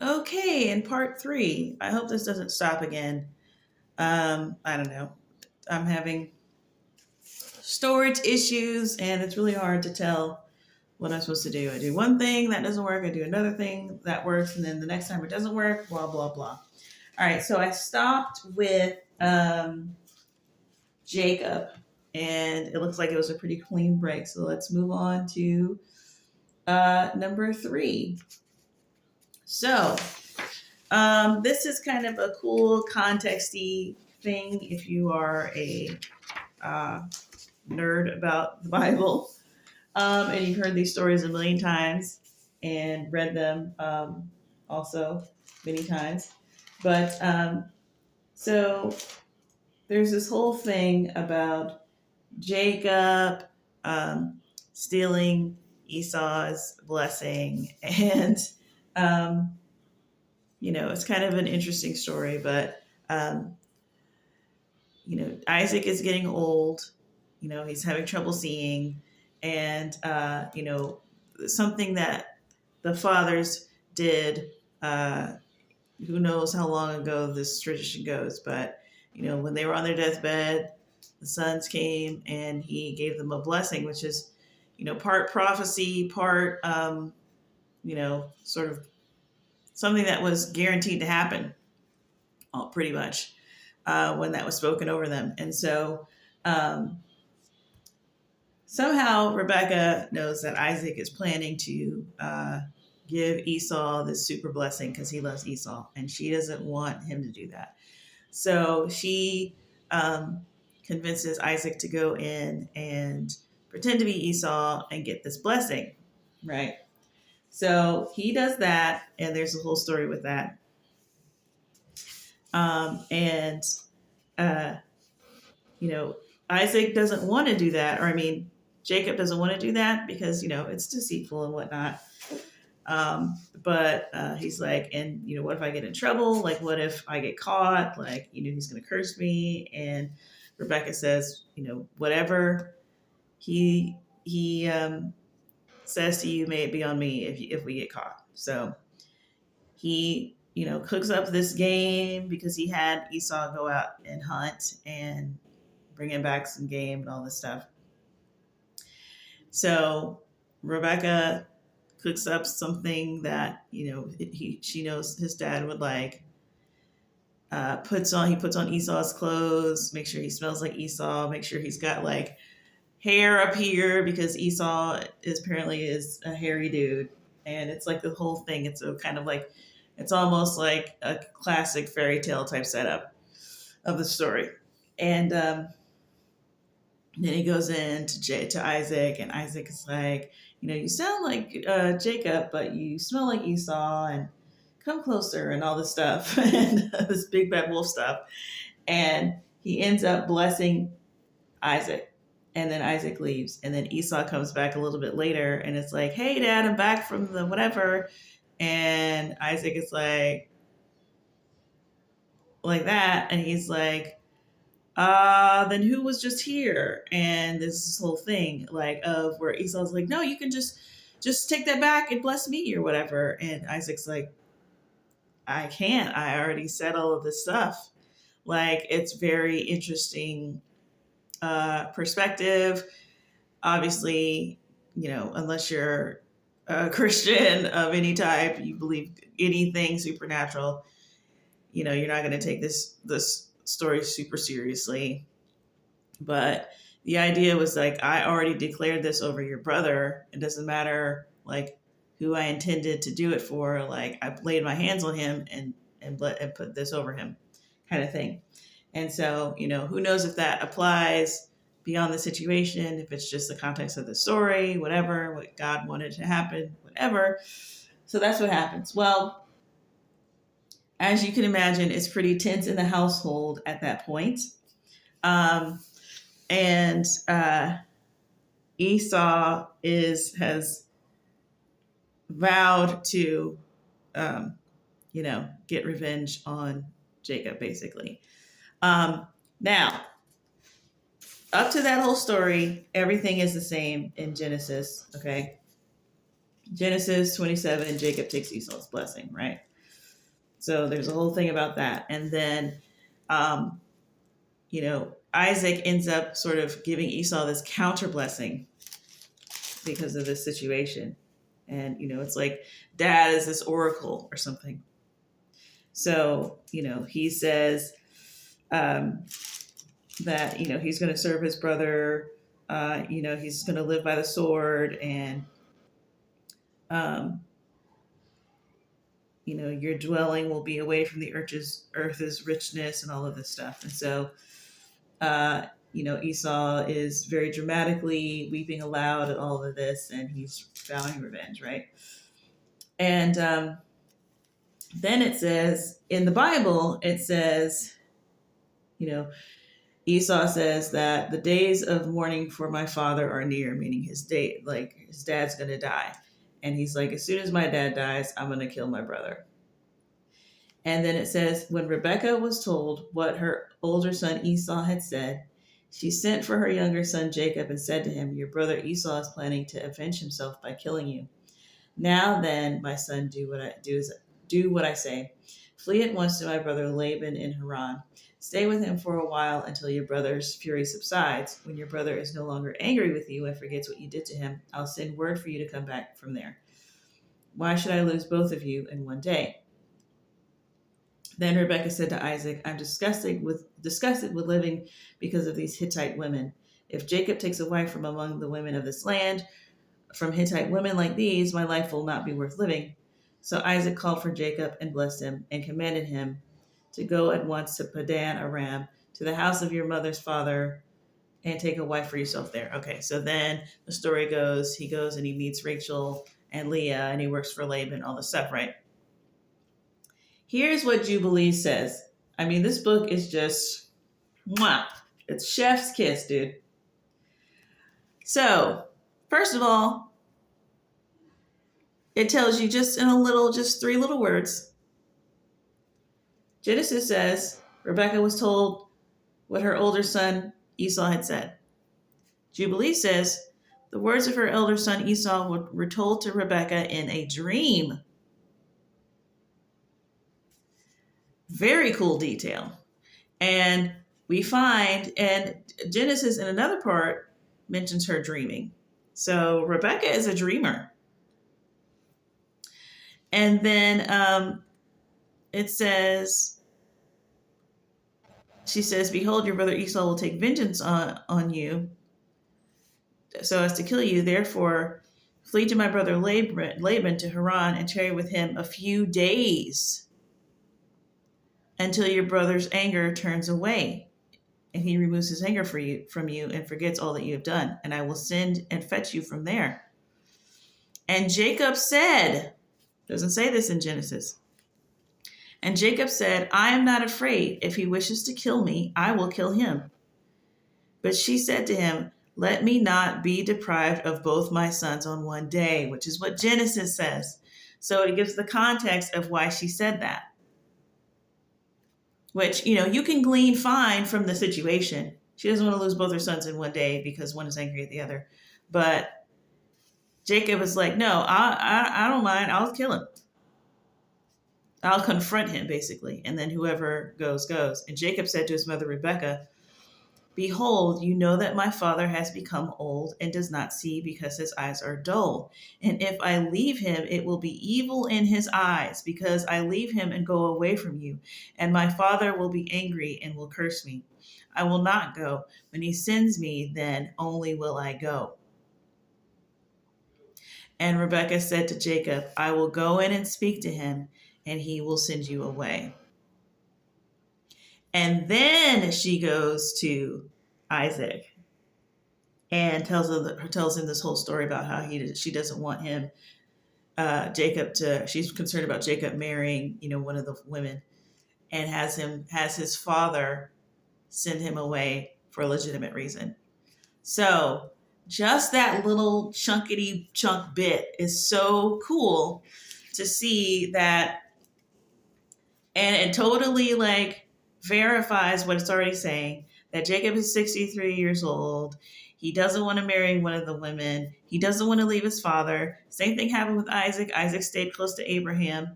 Okay, in part three. I hope this doesn't stop again. I don't know. I'm having storage issues and it's really hard to tell what I'm supposed to do. I do one thing that doesn't work, I do another thing that works, and then the next time it doesn't work, blah, blah, blah. All right, so I stopped with Jacob and it looks like it was a pretty clean break. So let's move on to number three. So this is kind of a cool contexty thing if you are a uh, nerd about the Bible and you've heard these stories a million times and read them also many times. But so there's this whole thing about Jacob stealing Esau's blessing and um, it's kind of an interesting story, but um, Isaac is getting old. He's having trouble seeing, and something that the fathers did. Who knows how long ago this tradition goes, but when they were on their deathbed, the sons came and he gave them a blessing, which is part prophecy, part sort of something that was guaranteed to happen, pretty much, when that was spoken over them. And so somehow Rebecca knows that Isaac is planning to give Esau this super blessing because he loves Esau, and she doesn't want him to do that. So she convinces Isaac to go in and pretend to be Esau and get this blessing, right? So he does that, and there's a whole story with that. And Isaac doesn't want to do that, or I mean, Jacob doesn't want to do that because it's deceitful and whatnot. But he's like, and what if I get in trouble? Like, what if I get caught? Like, he's going to curse me. And Rebecca says, whatever he says to you, may it be on me if we get caught. So he cooks up this game because he had Esau go out and hunt and bring him back some game and all this stuff. So Rebecca cooks up something that she knows his dad would like. He puts on Esau's clothes, make sure he smells like Esau, make sure he's got like hair up here because Esau apparently is a hairy dude, and it's like the whole thing. It's a kind of like, it's almost like a classic fairy tale type setup of the story. And then he goes in to Isaac, and Isaac is like, you sound like Jacob, but you smell like Esau, and come closer, and all this stuff, and this big bad wolf stuff. And he ends up blessing Isaac. And then Isaac leaves. And then Esau comes back a little bit later, and it's like, hey, Dad, I'm back from the whatever. And Isaac is like that. And he's like, then who was just here? And this whole thing like of where Esau's like, no, you can just take that back and bless me or whatever. And Isaac's like, I can't. I already said all of this stuff. Like, it's very interesting perspective. Obviously, unless you're a Christian of any type, you believe anything supernatural, you're not going to take this story super seriously. But the idea was like, I already declared this over your brother. It doesn't matter like who I intended to do it for. Like, I laid my hands on him and put this over him, kind of thing. And so, who knows if that applies beyond the situation, if it's just the context of the story, whatever, what God wanted to happen, whatever. So that's what happens. Well, as you can imagine, it's pretty tense in the household at that point. And Esau has vowed to, get revenge on Jacob, basically. Now, up to that whole story, everything is the same in Genesis, okay? Genesis 27, Jacob takes Esau's blessing, right? So there's a whole thing about that. And then, um, Isaac ends up sort of giving Esau this counter blessing because of this situation. And, it's like dad is this oracle or something. So, he says um, that, he's going to serve his brother, he's going to live by the sword, and, um, your dwelling will be away from the earth's richness and all of this stuff. And so, Esau is very dramatically weeping aloud at all of this, and he's vowing revenge, right? And then it says, in the Bible, it says, Esau says that the days of mourning for my father are near, meaning his dad's going to die. And he's like, as soon as my dad dies, I'm going to kill my brother. And then it says, when Rebekah was told what her older son Esau had said, she sent for her younger son Jacob and said to him, your brother Esau is planning to avenge himself by killing you. Now then, my son, do what I say. Flee at once to my brother Laban in Haran. Stay with him for a while until your brother's fury subsides. When your brother is no longer angry with you and forgets what you did to him, I'll send word for you to come back from there. Why should I lose both of you in one day? Then Rebekah said to Isaac, I'm disgusted with living because of these Hittite women. If Jacob takes a wife from among the women of this land, from Hittite women like these, my life will not be worth living. So Isaac called for Jacob and blessed him and commanded him to go at once to Padan Aram, to the house of your mother's father, and take a wife for yourself there. Okay, so then the story goes, he goes and he meets Rachel and Leah, and he works for Laban, all this stuff, right? Here's what Jubilees says. I mean, this book is just, mwah, it's chef's kiss, dude. So, first of all, it tells you just three little words. Genesis says Rebekah was told what her older son Esau had said. Jubilee says the words of her elder son Esau were told to Rebekah in a dream. Very cool detail. And we find, and Genesis in another part mentions her dreaming. So Rebekah is a dreamer. And then it says, she says, behold, your brother Esau will take vengeance on you so as to kill you. Therefore, flee to my brother Laban to Haran and tarry with him a few days until your brother's anger turns away and he removes his anger from you and forgets all that you have done. And I will send and fetch you from there. And Jacob said, doesn't say this in Genesis. And Jacob said, I am not afraid. If he wishes to kill me, I will kill him. But she said to him, let me not be deprived of both my sons on one day, which is what Genesis says. So it gives the context of why she said that. Which, you can glean fine from the situation. She doesn't want to lose both her sons in one day because one is angry at the other. But Jacob is like, no, I don't mind. I'll kill him. I'll confront him, basically. And then whoever goes. And Jacob said to his mother Rebekah, behold, you know that my father has become old and does not see because his eyes are dull. And if I leave him, it will be evil in his eyes because I leave him and go away from you. And my father will be angry and will curse me. I will not go. When he sends me, then only will I go. And Rebekah said to Jacob, I will go in and speak to him, and he will send you away. And then she goes to Isaac and tells him this whole story about how she doesn't want him, she's concerned about Jacob marrying, one of the women, and has his father send him away for a legitimate reason. So just that little chunkity chunk bit is so cool to see that, and it totally verifies what it's already saying, that Jacob is 63 years old. He doesn't want to marry one of the women. He doesn't want to leave his father. Same thing happened with Isaac. Isaac stayed close to Abraham.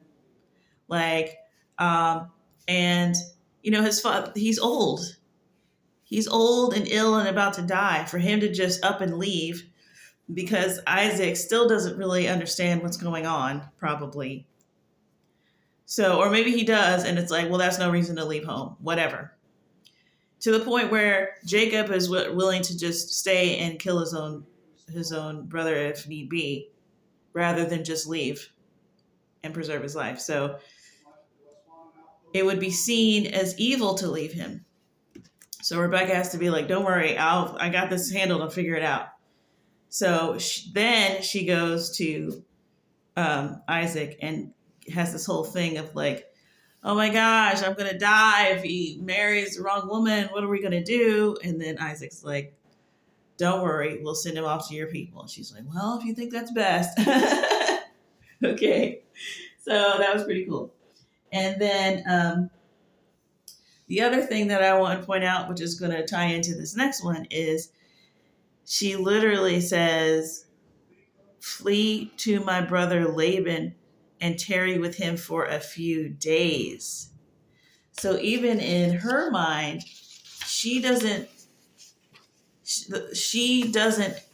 Um, and his father, he's old and ill and about to die. For him to just up and leave, because Isaac still doesn't really understand what's going on, probably. So, or maybe he does, and it's like, well, that's no reason to leave home, whatever. To the point where Jacob is willing to just stay and kill his own brother if need be, rather than just leave and preserve his life. So it would be seen as evil to leave him. So Rebecca has to be like, don't worry, I got this handled, I'll figure it out. So then she goes to Isaac and has this whole thing of like, oh my gosh, I'm going to die if he marries the wrong woman. What are we going to do? And then Isaac's like, don't worry, we'll send him off to your people. And she's like, well, if you think that's best. Okay. So that was pretty cool. And then the other thing that I want to point out, which is going to tie into this next one, is she literally says, flee to my brother Laban and tarry with him for a few days. So even in her mind, she doesn't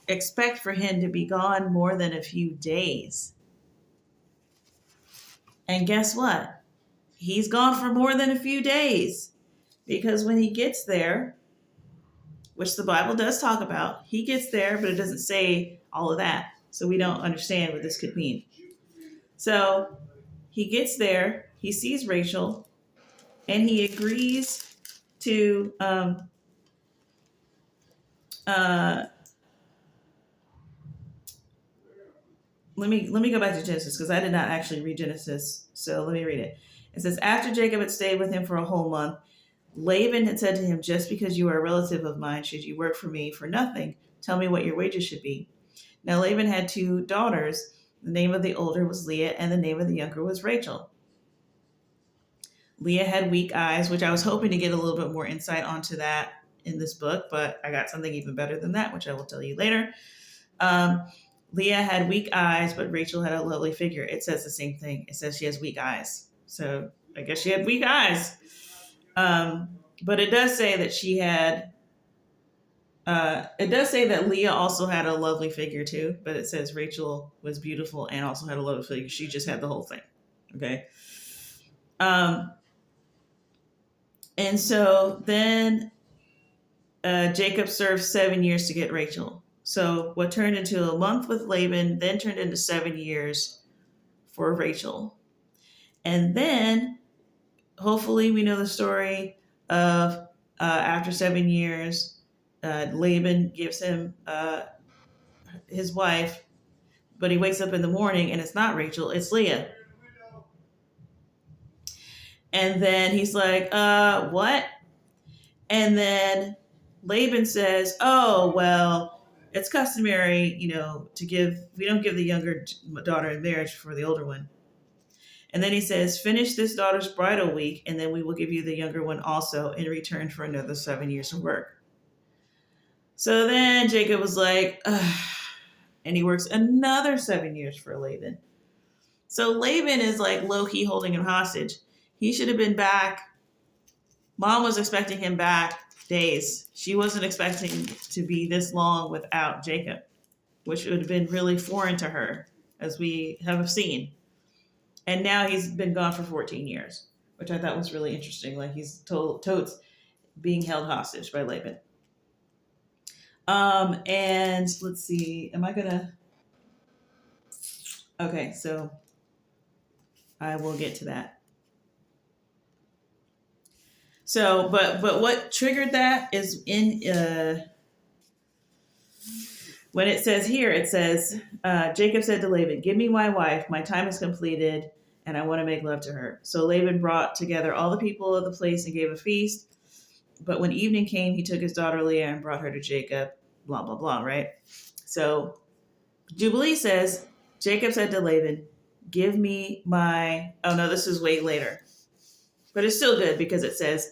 expect for him to be gone more than a few days. And guess what? He's gone for more than a few days, because when he gets there, which the Bible does talk about, he gets there, but it doesn't say all of that. So we don't understand what this could mean. So he gets there, he sees Rachel, and he agrees to let me go back to Genesis, because I did not actually read Genesis. So let me read it. It says, after Jacob had stayed with him for a whole month, Laban had said to him, just because you are a relative of mine, should you work for me for nothing? Tell me what your wages should be. Now Laban had 2 daughters. The name of the older was Leah, and the name of the younger was Rachel. Leah had weak eyes, which I was hoping to get a little bit more insight onto that in this book, but I got something even better than that, which I will tell you later. Leah had weak eyes, but Rachel had a lovely figure. It says the same thing. It says she has weak eyes. So I guess she had weak eyes. But it does say that she had, it does say that Leah also had a lovely figure too, but it says Rachel was beautiful and also had a lovely figure. She just had the whole thing. Okay. And so then Jacob served 7 years to get Rachel. So what turned into a month with Laban then turned into 7 years for Rachel. And then hopefully we know the story of after 7 years, Laban gives him his wife, but he wakes up in the morning and it's not Rachel, it's Leah. And then he's like, what? And then Laban says, oh, well, it's customary, we don't give the younger daughter in marriage for the older one. And then he says, finish this daughter's bridal week, and then we will give you the younger one also in return for another 7 years of work. So then Jacob was like, ugh, and he works another 7 years for Laban. So Laban is like low-key holding him hostage. He should have been back. Mom was expecting him back days. She wasn't expecting to be this long without Jacob, which would have been really foreign to her, as we have seen. And now he's been gone for 14 years, which I thought was really interesting. Like he's totes being held hostage by Laban. And let's see, okay, so I will get to that. So, but what triggered that is in, when it says here, it says, Jacob said to Laban, give me my wife, my time is completed, and I want to make love to her. So Laban brought together all the people of the place and gave a feast. But when evening came, he took his daughter Leah and brought her to Jacob, blah, blah, blah, right? So Jubilee says, Jacob said to Laban, give me my, oh no, this is way later. But it's still good because it says,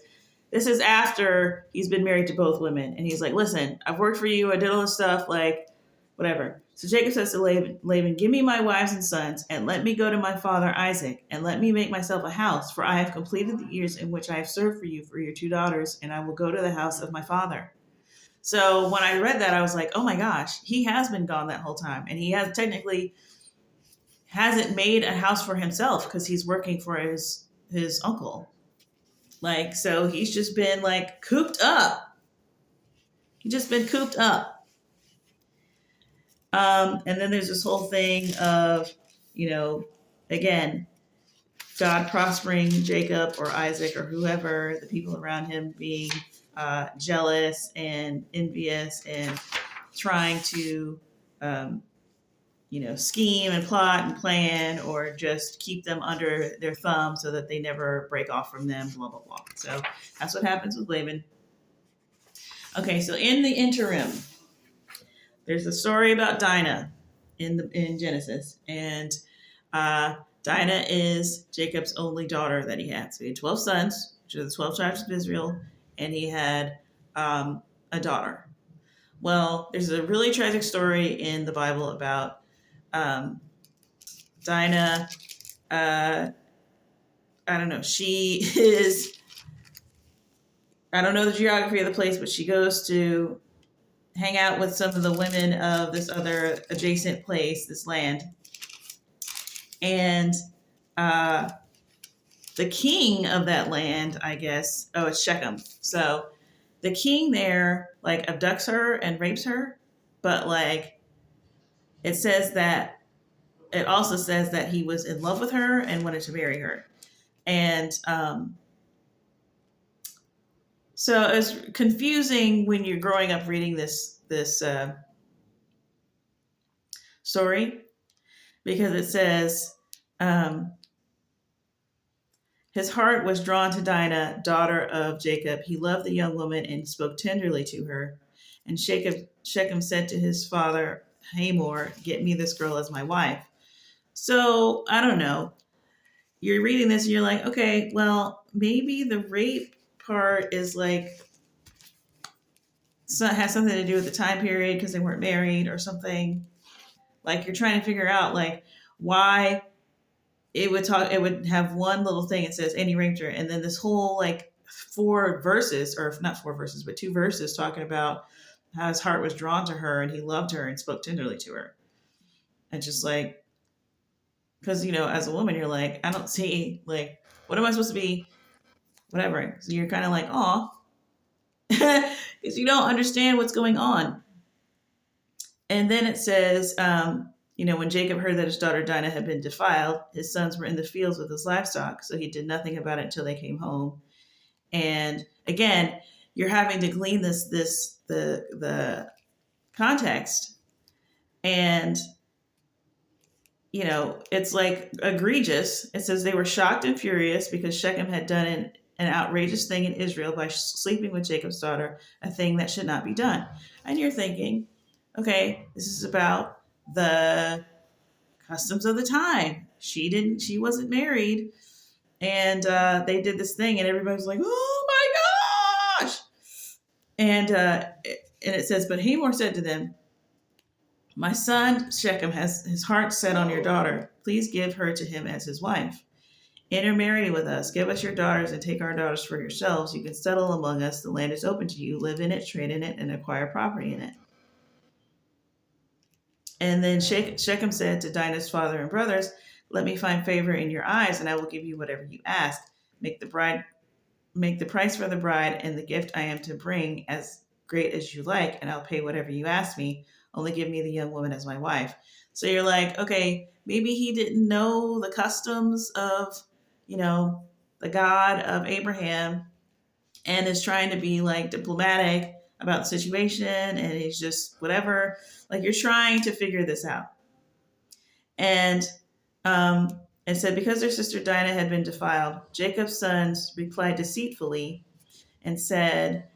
this is after he's been married to both women. And he's like, listen, I've worked for you. I did all this stuff, like, whatever. So Jacob says to Laban, give me my wives and sons, and let me go to my father Isaac, and let me make myself a house, for I have completed the years in which I have served for you for your two daughters, and I will go to the house of my father. So when I read that, I was like, oh my gosh, he has been gone that whole time. And he has technically hasn't made a house for himself because he's working for his uncle. Like, so he's just been like cooped up. He's just been cooped up. And then there's this whole thing of, again, God prospering Jacob or Isaac or whoever, the people around him being jealous and envious and trying to, scheme and plot and plan or just keep them under their thumb so that they never break off from them, blah, blah, blah. So that's what happens with Laban. Okay, so in the interim, there's a story about Dinah in Genesis. And Dinah is Jacob's only daughter that he had. So he had 12 sons, which are the 12 tribes of Israel, and he had a daughter. Well, there's a really tragic story in the Bible about Dinah. I don't know. She is, I don't know the geography of the place, but she goes to hang out with some of the women of this other adjacent place, this land. And the king of that land, I guess, it's Shechem. So the king there, like, abducts her and rapes her, but, like, it also says that he was in love with her and wanted to marry her. And so it's confusing when you're growing up reading this story, because it says his heart was drawn to Dinah, daughter of Jacob. He loved the young woman and spoke tenderly to her. And Shechem said to his father Hamor, get me this girl as my wife. So I don't know. You're reading this and you're like, okay, well, maybe the rape part is like, so it has something to do with the time period because they weren't married or something. Like, you're trying to figure out like why it would have one little thing. It says, and he raped her. And then this whole like 4 verses, or not 4 verses, but 2 verses talking about how his heart was drawn to her and he loved her and spoke tenderly to her. And just like, because, as a woman, you're like, I don't see, like, what am I supposed to be, whatever. So you're kind of like, aw, because you don't understand what's going on. And then it says, when Jacob heard that his daughter Dinah had been defiled, his sons were in the fields with his livestock, so he did nothing about it until they came home. And again, you're having to glean the context, and it's like egregious. It says they were shocked and furious because Shechem had done an outrageous thing in Israel by sleeping with Jacob's daughter, a thing that should not be done. And you're thinking, okay, this is about the customs of the time. She wasn't married, and they did this thing, and everybody's like, oh my gosh. And it says, but Hamor said to them, my son Shechem has his heart set on your daughter. Please give her to him as his wife. Intermarry with us. Give us your daughters and take our daughters for yourselves. You can settle among us. The land is open to you. Live in it, trade in it, and acquire property in it. And then Shechem said to Dinah's father and brothers, let me find favor in your eyes, and I will give you whatever you ask. Make the price for the bride and the gift I am to bring as great as you like, and I'll pay whatever you ask me. Only give me the young woman as my wife. So you're like, okay, maybe he didn't know the customs of, the God of Abraham, and is trying to be like diplomatic about the situation, and he's just whatever. Like, you're trying to figure this out. And it said, because their sister Dinah had been defiled, Jacob's sons replied deceitfully and said,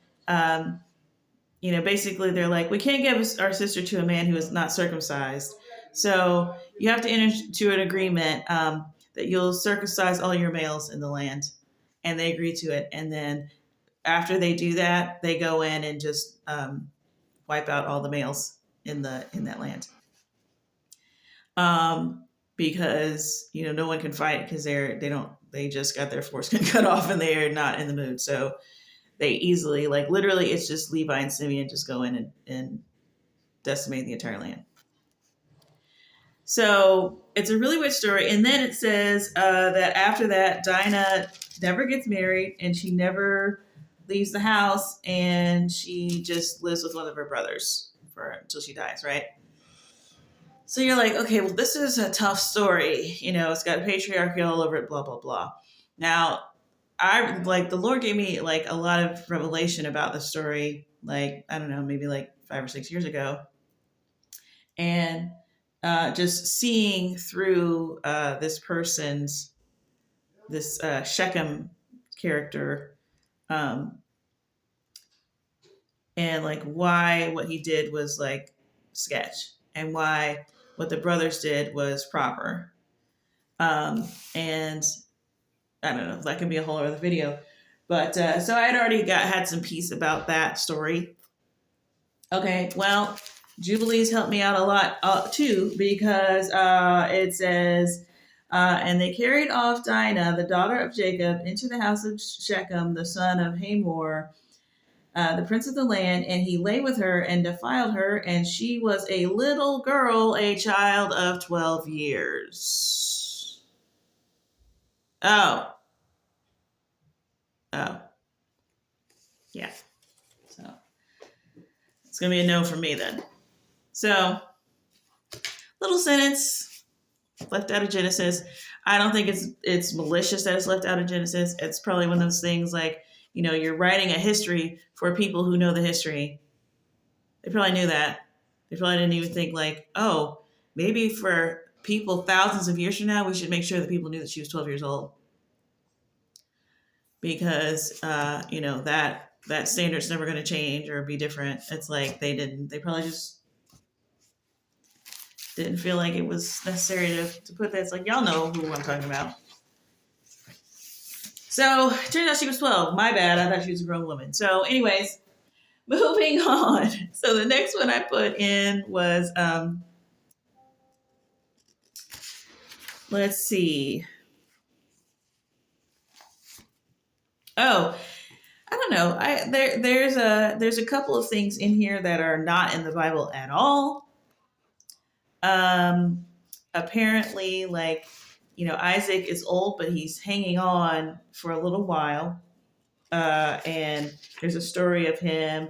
basically they're like, we can't give our sister to a man who is not circumcised. So you have to enter into an agreement that you'll circumcise all your males in the land. And they agree to it. And then after they do that, they go in and just wipe out all the males in that land. um, because no one can fight because they just got their foreskin cut off and they are not in the mood. So they easily, like literally, it's just Levi and Simeon just go in and decimate the entire land. So it's a really weird story. And then it says that after that, Dinah never gets married and she never leaves the house, and she just lives with one of her brothers until she dies, right? So you're like, okay, well, this is a tough story. It's got patriarchy all over it, blah, blah, blah. Now, the Lord gave me like a lot of revelation about the story, like, I don't know, maybe like 5 or 6 years ago. And just seeing through this Shechem character, um, and like why what he did was like sketch, and why what the brothers did was proper. And I don't know, that could be a whole other video. But so I had already had some peace about that story. Okay, well, Jubilees helped me out a lot too, because it says, and they carried off Dinah, the daughter of Jacob, into the house of Shechem, the son of Hamor, the prince of the land, and he lay with her and defiled her, and she was a little girl, a child of 12 years. Oh. Oh. Yeah. So it's going to be a no for me then. So, little sentence left out of Genesis. I don't think it's malicious that it's left out of Genesis. It's probably one of those things like, you're writing a history for people who know the history. They probably knew that. They probably didn't even think like, oh, maybe for people thousands of years from now, we should make sure that people knew that she was 12 years old. Because, that standard's never going to change or be different. It's like they probably just didn't feel like it was necessary to put that. It's like, y'all know who I'm talking about. So it turns out she was 12. My bad. I thought she was a grown woman. So anyways, moving on. So the next one I put in was, let's see. Oh, I don't know. There's a couple of things in here that are not in the Bible at all. Apparently, like, Isaac is old, but he's hanging on for a little while. And there's a story of him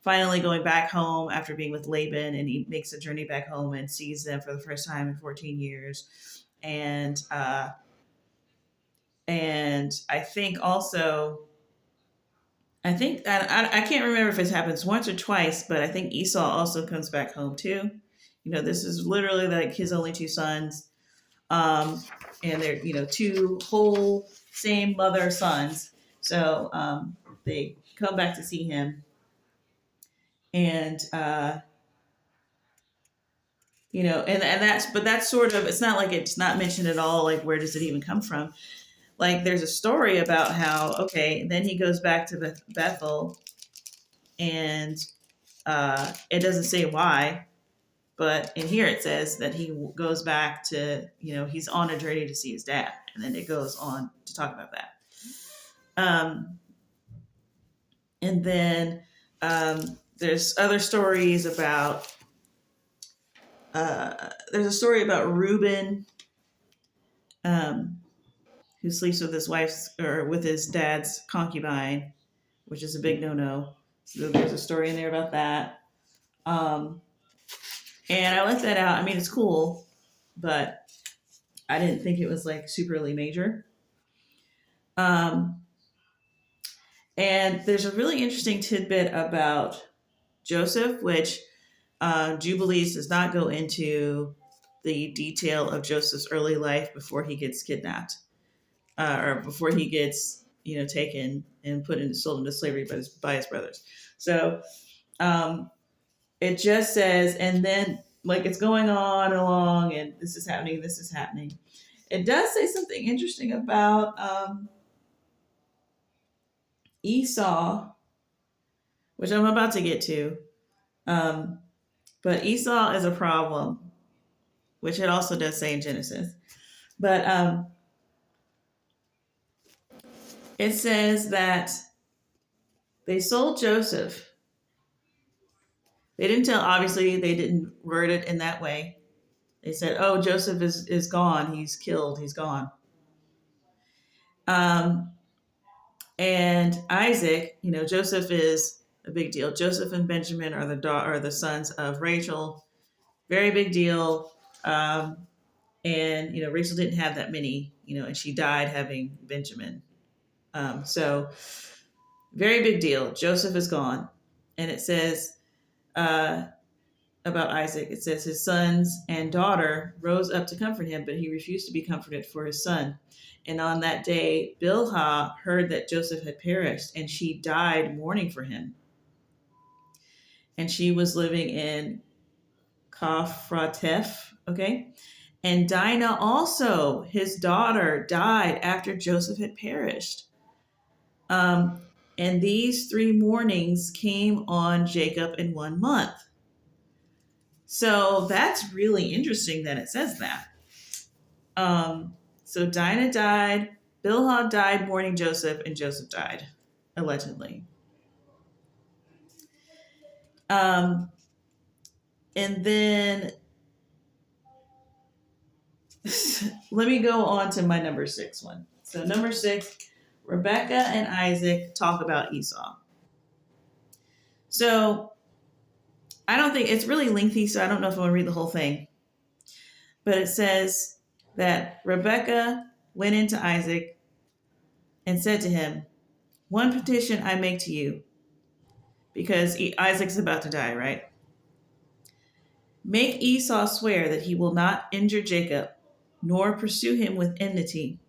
finally going back home after being with Laban, and he makes a journey back home and sees them for the first time in 14 years. And I think also, I can't remember if it happens once or twice, but I think Esau also comes back home too. This is literally like his only two sons. And they're, two whole same mother sons. So they come back to see him. And, and that's sort of, it's not like it's not mentioned at all. Like, where does it even come from? Like, there's a story about how, okay, then he goes back to Bethel, and it doesn't say why, but in here it says that he goes back to, he's on a journey to see his dad. And then it goes on to talk about that. And then there's other stories about, there's a story about Reuben, who sleeps with his wife's or with his dad's concubine, which is a big no-no. So there's a story in there about that. And I left that out. I mean, it's cool, but I didn't think it was like superly major. And there's a really interesting tidbit about Joseph, which Jubilees does not go into the detail of Joseph's early life before he gets kidnapped, or before he gets, taken and sold into slavery by his brothers. So it just says, and then like it's going on and along, and this is happening, this is happening. It does say something interesting about Esau, which I'm about to get to. But Esau is a problem which it also does say in Genesis. But it says that they sold Joseph. They didn't tell, obviously, they didn't word it in that way. They said, oh, Joseph is gone. He's killed. He's gone. Um, and Isaac, Joseph is a big deal. Joseph and Benjamin are the sons of Rachel. Very big deal. And Rachel didn't have that many, and she died having Benjamin. So very big deal. Joseph is gone. And it says about Isaac, it says his sons and daughter rose up to comfort him, but he refused to be comforted for his son. And on that day, Bilhah heard that Joseph had perished, and she died mourning for him. And she was living in Kafratef, okay? And Dinah also, his daughter, died after Joseph had perished. And these 3 mournings came on Jacob in 1 month. So that's really interesting that it says that. So Dinah died, Bilhah died mourning Joseph, and Joseph died, allegedly. And then let me go on to my number 6 one. So number 6, Rebecca and Isaac talk about Esau. So I don't think it's really lengthy, so I don't know if I want to read the whole thing. But it says that Rebecca went into Isaac and said to him, one petition I make to you, because Isaac's about to die, right? Make Esau swear that he will not injure Jacob, nor pursue him with enmity.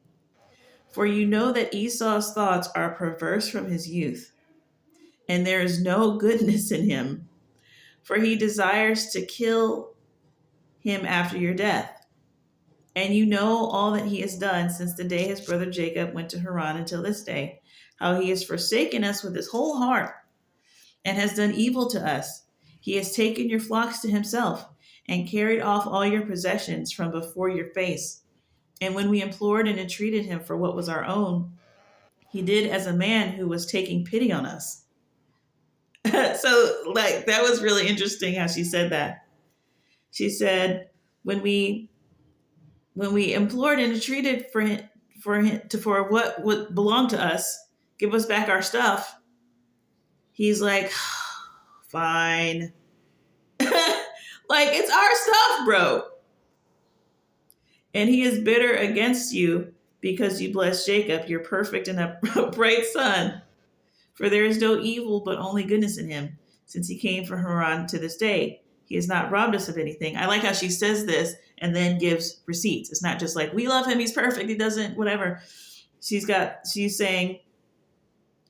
For you know that Esau's thoughts are perverse from his youth, and there is no goodness in him, for he desires to kill him after your death. And you know all that he has done since the day his brother Jacob went to Haran until this day, how he has forsaken us with his whole heart and has done evil to us. He has taken your flocks to himself and carried off all your possessions from before your face. And when we implored and entreated him for what was our own, he did as a man who was taking pity on us. So, that was really interesting how she said that. She said, when we implored and entreated for what belonged to us, give us back our stuff, he's like, fine. It's our stuff, bro. And he is bitter against you because you blessed Jacob, your perfect and upright son. For there is no evil, but only goodness in him, since he came from Haran to this day. He has not robbed us of anything. I like how she says this and then gives receipts. It's not just like, we love him, he's perfect, he doesn't, whatever. She's saying,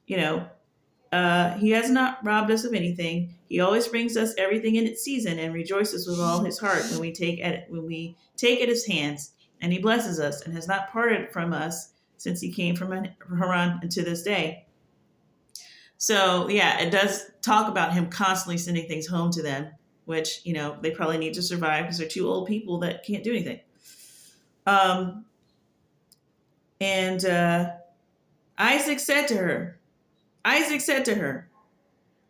he has not robbed us of anything. He always brings us everything in its season and rejoices with all his heart when we take at his hands. And he blesses us and has not parted from us since he came from Haran to this day. So, yeah, it does talk about him constantly sending things home to them, which, they probably need to survive because they're 2 old people that can't do anything. Isaac said to her,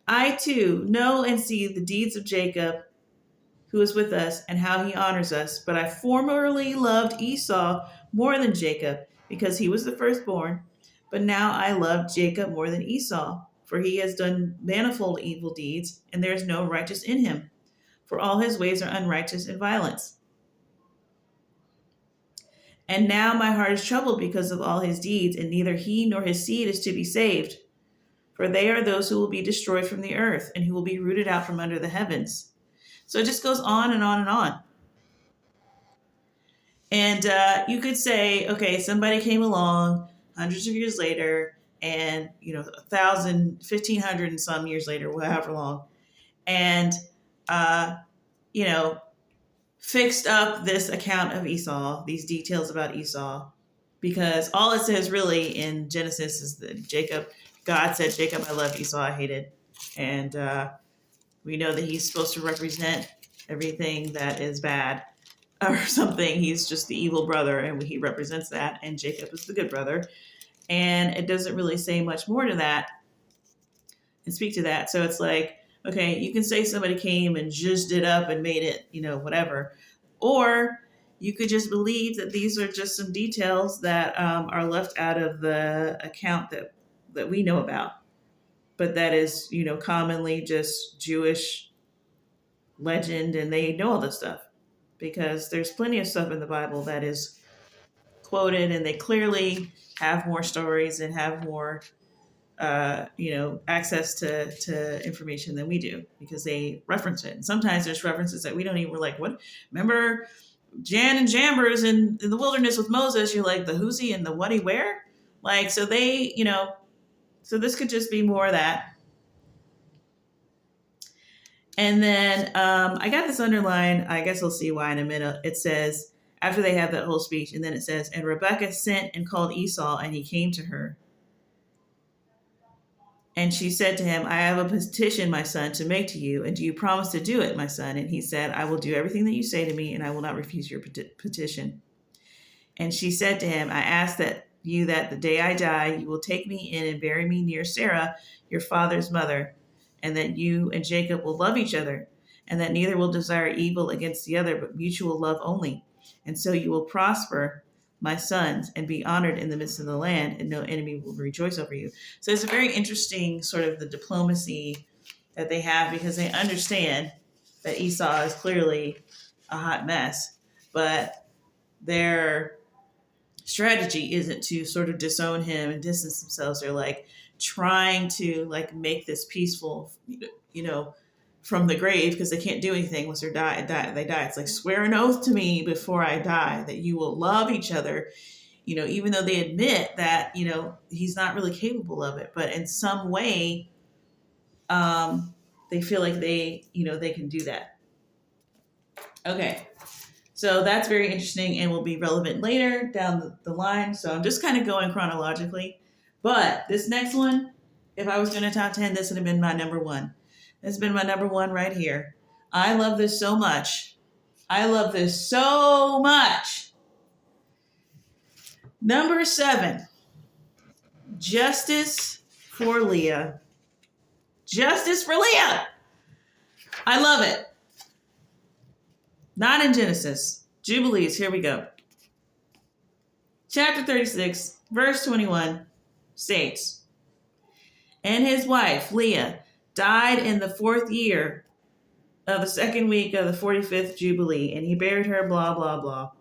I too know and see the deeds of Jacob, who is with us, and how he honors us. But I formerly loved Esau more than Jacob, because he was the firstborn. But now I love Jacob more than Esau, for he has done manifold evil deeds, and there is no righteous in him. For all his ways are unrighteous and violence. And now my heart is troubled because of all his deeds, and neither he nor his seed is to be saved. For they are those who will be destroyed from the earth, and who will be rooted out from under the heavens. So it just goes on and on and on. And you could say, okay, somebody came along hundreds of years later, and 1,000, 1,500 and some years later, however long, and fixed up this account of Esau, these details about Esau, because all it says really in Genesis is that God said, Jacob, I love Esau, I hate it. And we know that he's supposed to represent everything that is bad. or something. He's just the evil brother, and he represents that, and Jacob is the good brother. And it doesn't really say much more to that and speak to that. So it's like, okay, you can say somebody came and zhuzhed it up and made it, whatever. Or you could just believe that these are just some details that are left out of the account that we know about. But that is, commonly just Jewish legend, and they know all this stuff because there's plenty of stuff in the Bible that is quoted, and they clearly have more stories and have more access to information than we do because they reference it. And sometimes there's references that we don't even like. What? Remember Jan and Jambers in the wilderness with Moses? You're like the who's he and the what he where? Like, so they, so this could just be more of that. And then I got this underline. I guess we'll see why in a minute. It says, after they have that whole speech, and then it says, and Rebekah sent and called Esau, and he came to her. And she said to him, I have a petition, my son, to make to you. And do you promise to do it, my son? And he said, I will do everything that you say to me, and I will not refuse your petition. And she said to him, I ask that the day I die, you will take me in and bury me near Sarah, your father's mother, and that you and Jacob will love each other, and that neither will desire evil against the other, but mutual love only. And so you will prosper, my sons, and be honored in the midst of the land, and no enemy will rejoice over you. So it's a very interesting sort of the diplomacy that they have, because they understand that Esau is clearly a hot mess, but their strategy isn't to sort of disown him and distance themselves. They're like trying to like make this peaceful, from the grave, because they can't do anything once they die. It's like, swear an oath to me before I die that you will love each other, even though they admit that, he's not really capable of it, but in some way, they feel like they can do that. Okay. So that's very interesting and will be relevant later down the line. So I'm just kind of going chronologically. But this next one, if I was doing a top 10, this would have been my number one. This has been my number one right here. I love this so much. Number 7, justice for Leah. Justice for Leah. I love it. Not in Genesis. Jubilees, here we go. Chapter 36, verse 21 states, and his wife, Leah, died in the 4th year of the 2nd week of the 45th Jubilee, and he buried her, blah, blah, blah.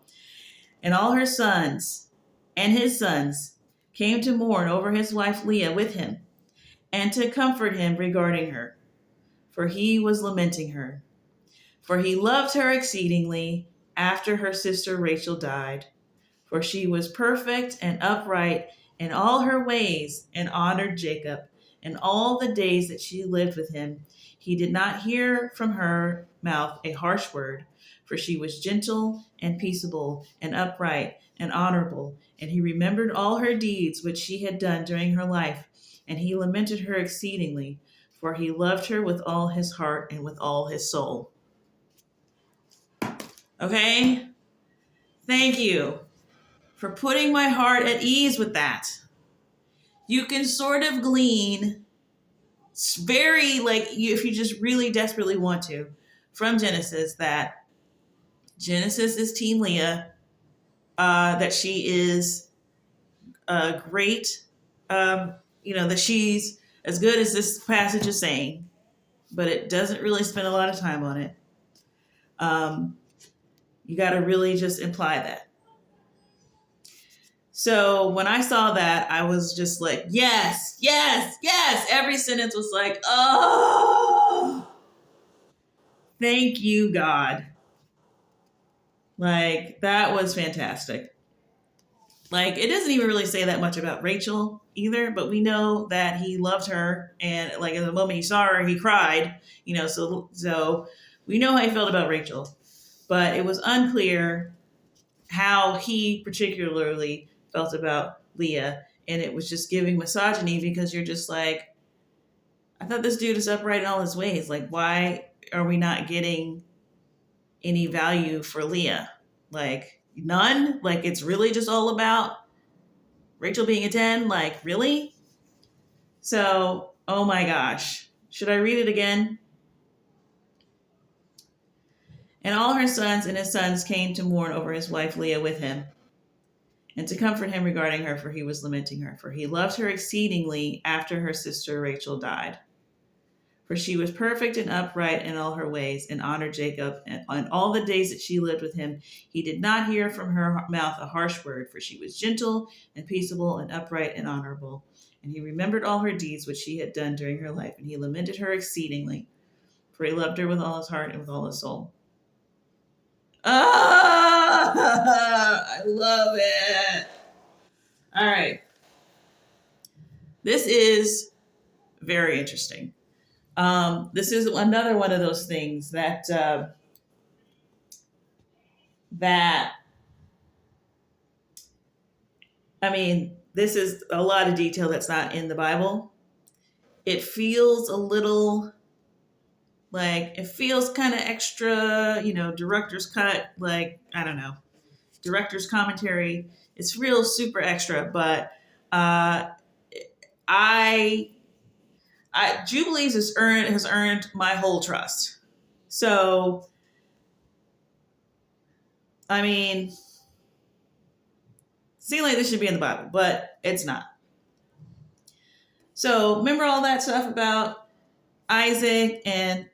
And all her sons and his sons came to mourn over his wife Leah with him, and to comfort him regarding her, for he was lamenting her. For he loved her exceedingly after her sister Rachel died. For she was perfect and upright in all her ways, and honored Jacob. And all the days that she lived with him, he did not hear from her mouth a harsh word. For she was gentle and peaceable and upright and honorable. And he remembered all her deeds which she had done during her life. And he lamented her exceedingly, for he loved her with all his heart and with all his soul. Okay? Thank you for putting my heart at ease with that. You can sort of glean very, if you just really desperately want to, from Genesis, that Genesis is Team Leah, that she is great, that she's as good as this passage is saying, but it doesn't really spend a lot of time on it. You got to really just imply that. So when I saw that, I was just like, yes, yes, yes. Every sentence was like, oh, thank you, God. Like, that was fantastic. Like, it doesn't even really say that much about Rachel either, but we know that he loved her. And like, in the moment he saw her, he cried, so we know how he felt about Rachel. But it was unclear how he particularly felt about Leah, and it was just giving misogyny, because you're just like, I thought this dude is upright in all his ways. Like, why are we not getting any value for Leah? Like none? Like it's really just all about Rachel being a 10? Like really? So, oh my gosh. Should I read it again? And all her sons and his sons came to mourn over his wife Leah with him, and to comfort him regarding her, for he was lamenting her. For he loved her exceedingly after her sister Rachel died. For she was perfect and upright in all her ways, and honored Jacob. And on all the days that she lived with him, he did not hear from her mouth a harsh word, for she was gentle and peaceable and upright and honorable. And he remembered all her deeds which she had done during her life, and he lamented her exceedingly, for he loved her with all his heart and with all his soul. Ah, I love it. All right. This is very interesting. This is another one of those things that I mean, this is a lot of detail that's not in the Bible. It feels a little like it feels kind of extra, director's cut, like I don't know, director's commentary. It's real super extra, but I Jubilees has earned my whole trust. So, I mean, seems like this should be in the Bible, but it's not. So, remember all that stuff about Isaac and,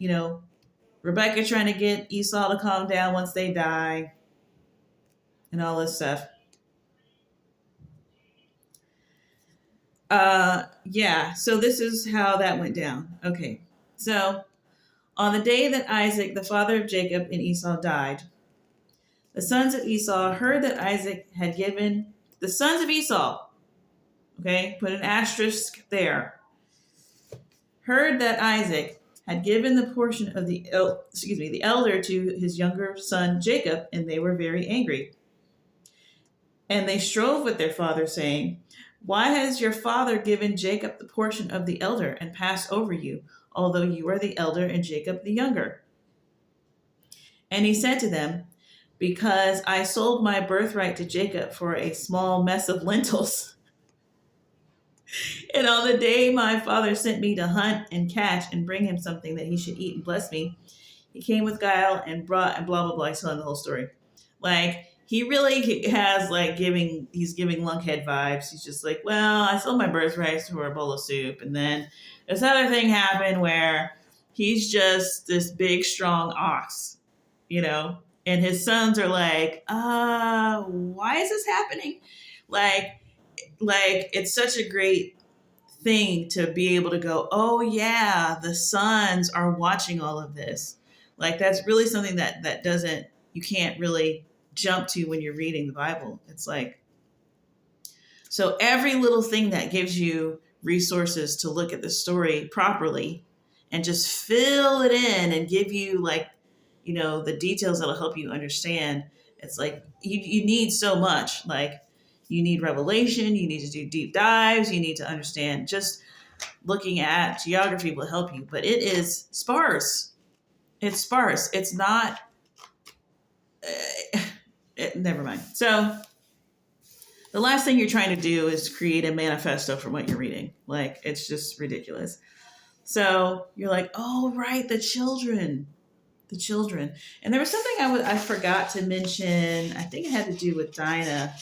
Rebecca trying to get Esau to calm down once they die and all this stuff. Yeah, so this is how that went down. Okay, so on the day that Isaac, the father of Jacob and Esau, died, the sons of Esau heard that Isaac had given the sons of Esau, okay, put an asterisk there, heard that Isaac had given the portion of the elder to his younger son Jacob, and they were very angry. And they strove with their father, saying, "Why has your father given Jacob the portion of the elder and passed over you, although you are the elder and Jacob the younger?" And he said to them, "Because I sold my birthright to Jacob for a small mess of lentils. And on the day my father sent me to hunt and catch and bring him something that he should eat and bless me, he came with guile and brought," and blah, blah, blah. He's telling the whole story. Like, he really has he's giving lunkhead vibes. He's just like, well, I sold my birthright for a bowl of soup. And then this other thing happened where he's just this big, strong ox, and his sons are like, why is this happening? Like it's such a great thing to be able to go, oh yeah, the sons are watching all of this. Like that's really something that you can't really jump to when you're reading the Bible. It's like, so every little thing that gives you resources to look at the story properly and just fill it in and give you the details that'll help you understand. It's like you need so much. Like you need revelation, you need to do deep dives, you need to understand. Just looking at geography will help you, but it is sparse. It's sparse. It's not. Never mind. So the last thing you're trying to do is create a manifesto from what you're reading. Like it's just ridiculous. So you're like, oh right, the children. And there was something I forgot to mention. I think it had to do with Dinah.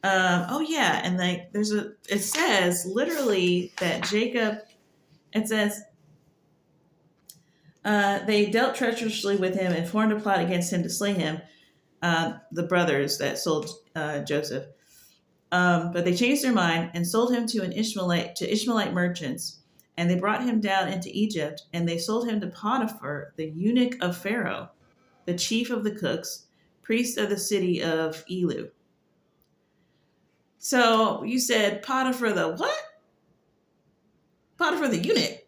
Oh yeah, and it says literally that Jacob. It says they dealt treacherously with him and formed a plot against him to slay him. The brothers that sold Joseph. But they changed their mind and sold him to Ishmaelite merchants, and they brought him down into Egypt, and they sold him to Potiphar, the eunuch of Pharaoh, the chief of the cooks, priest of the city of Elu. So you said Potiphar the what? Potiphar the eunuch.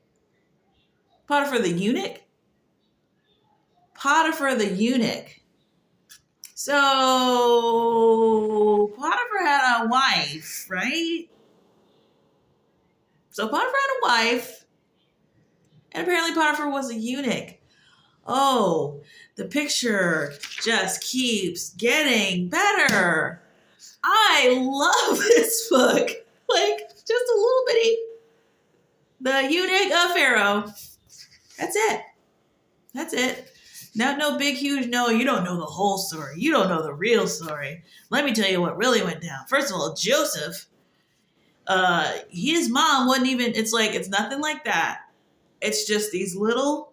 Potiphar the eunuch? Potiphar the eunuch. So Potiphar had a wife, right? So Potiphar had a wife, And apparently Potiphar was a eunuch. Oh, the picture just keeps getting better. I love this book. Like, just a little bitty. The eunuch of Pharaoh. That's it. That's it. Not no big, huge, no, you don't know the whole story. You don't know the real story. Let me tell you what really went down. First of all, Joseph, his mom wasn't even, it's nothing like that. It's just these little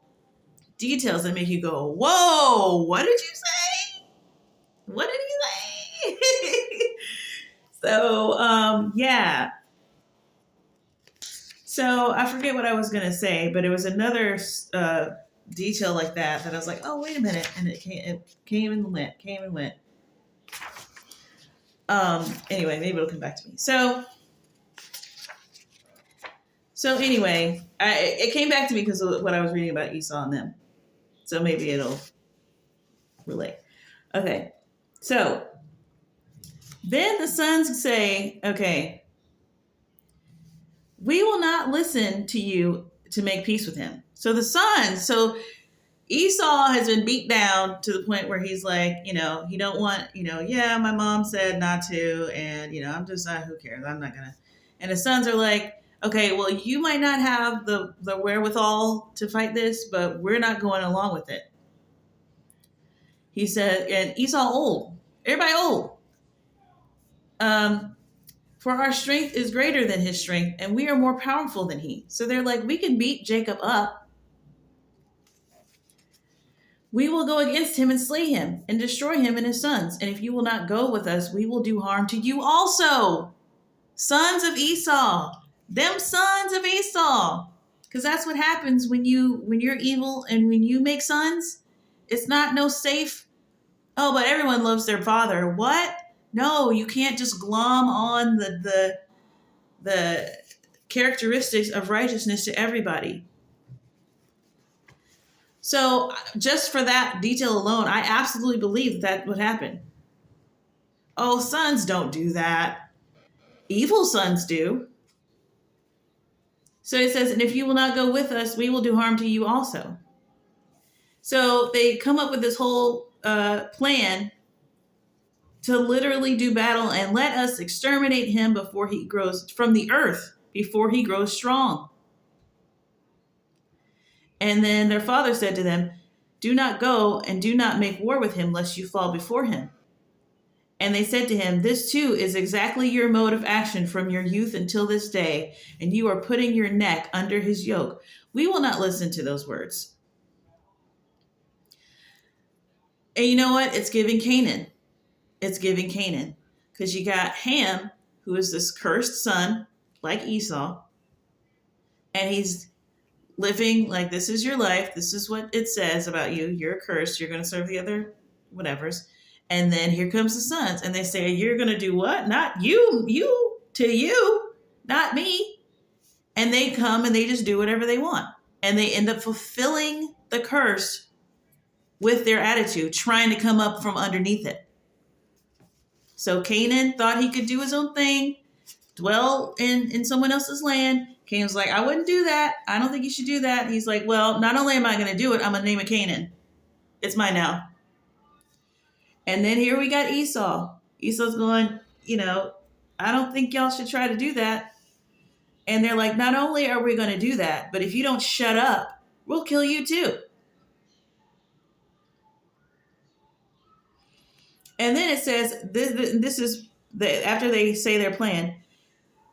details that make you go, whoa, what did you say? What did he say? So, yeah. So I forget what I was going to say, but it was another detail like that I was like, oh, wait a minute. And it came and went. Anyway, maybe it'll come back to me. So anyway, it came back to me because of what I was reading about Esau and them. So maybe it'll relate. Okay. So then the sons say, okay, we will not listen to you to make peace with him. So Esau has been beat down to the point where he's like, he don't want, yeah, my mom said not to, and, I'm just, who cares? I'm not gonna. And his sons are like, okay, well, you might not have the wherewithal to fight this, but we're not going along with it. He said, and Esau old, everybody old. For our strength is greater than his strength, and we are more powerful than he. So they're like, we can beat Jacob up. We will go against him and slay him and destroy him and his sons. And if you will not go with us, we will do harm to you also. Sons of Esau. Them sons of Esau. Because that's what happens when you're evil and when you make sons. It's not no safe. Oh, but everyone loves their father. What? No, you can't just glom on the characteristics of righteousness to everybody. So just for that detail alone, I absolutely believe that would happen. Oh, sons don't do that. Evil sons do. So it says, and if you will not go with us, we will do harm to you also. So they come up with this whole plan to literally do battle and let us exterminate him before he grows from the earth, before he grows strong. And then their father said to them, do not go and do not make war with him, lest you fall before him. And they said to him, this too is exactly your mode of action from your youth until this day, and you are putting your neck under his yoke. We will not listen to those words. And you know what? It's giving Canaan. It's giving Canaan. Because you got Ham, who is this cursed son, like Esau, and he's living like this is your life. This is what it says about you. You're cursed. You're going to serve the other whatevers. And then here comes the sons. And they say, you're going to do what? Not you. You to you. Not me. And they come and they just do whatever they want. And they end up fulfilling the curse with their attitude, trying to come up from underneath it. So Canaan thought he could do his own thing, dwell in someone else's land. Canaan's like, I wouldn't do that. I don't think you should do that. He's like, well, not only am I going to do it, I'm going to name it Canaan. It's mine now. And then here we got Esau. Esau's going, I don't think y'all should try to do that. And they're like, not only are we going to do that, but if you don't shut up, we'll kill you too. And then it says, this is after they say their plan,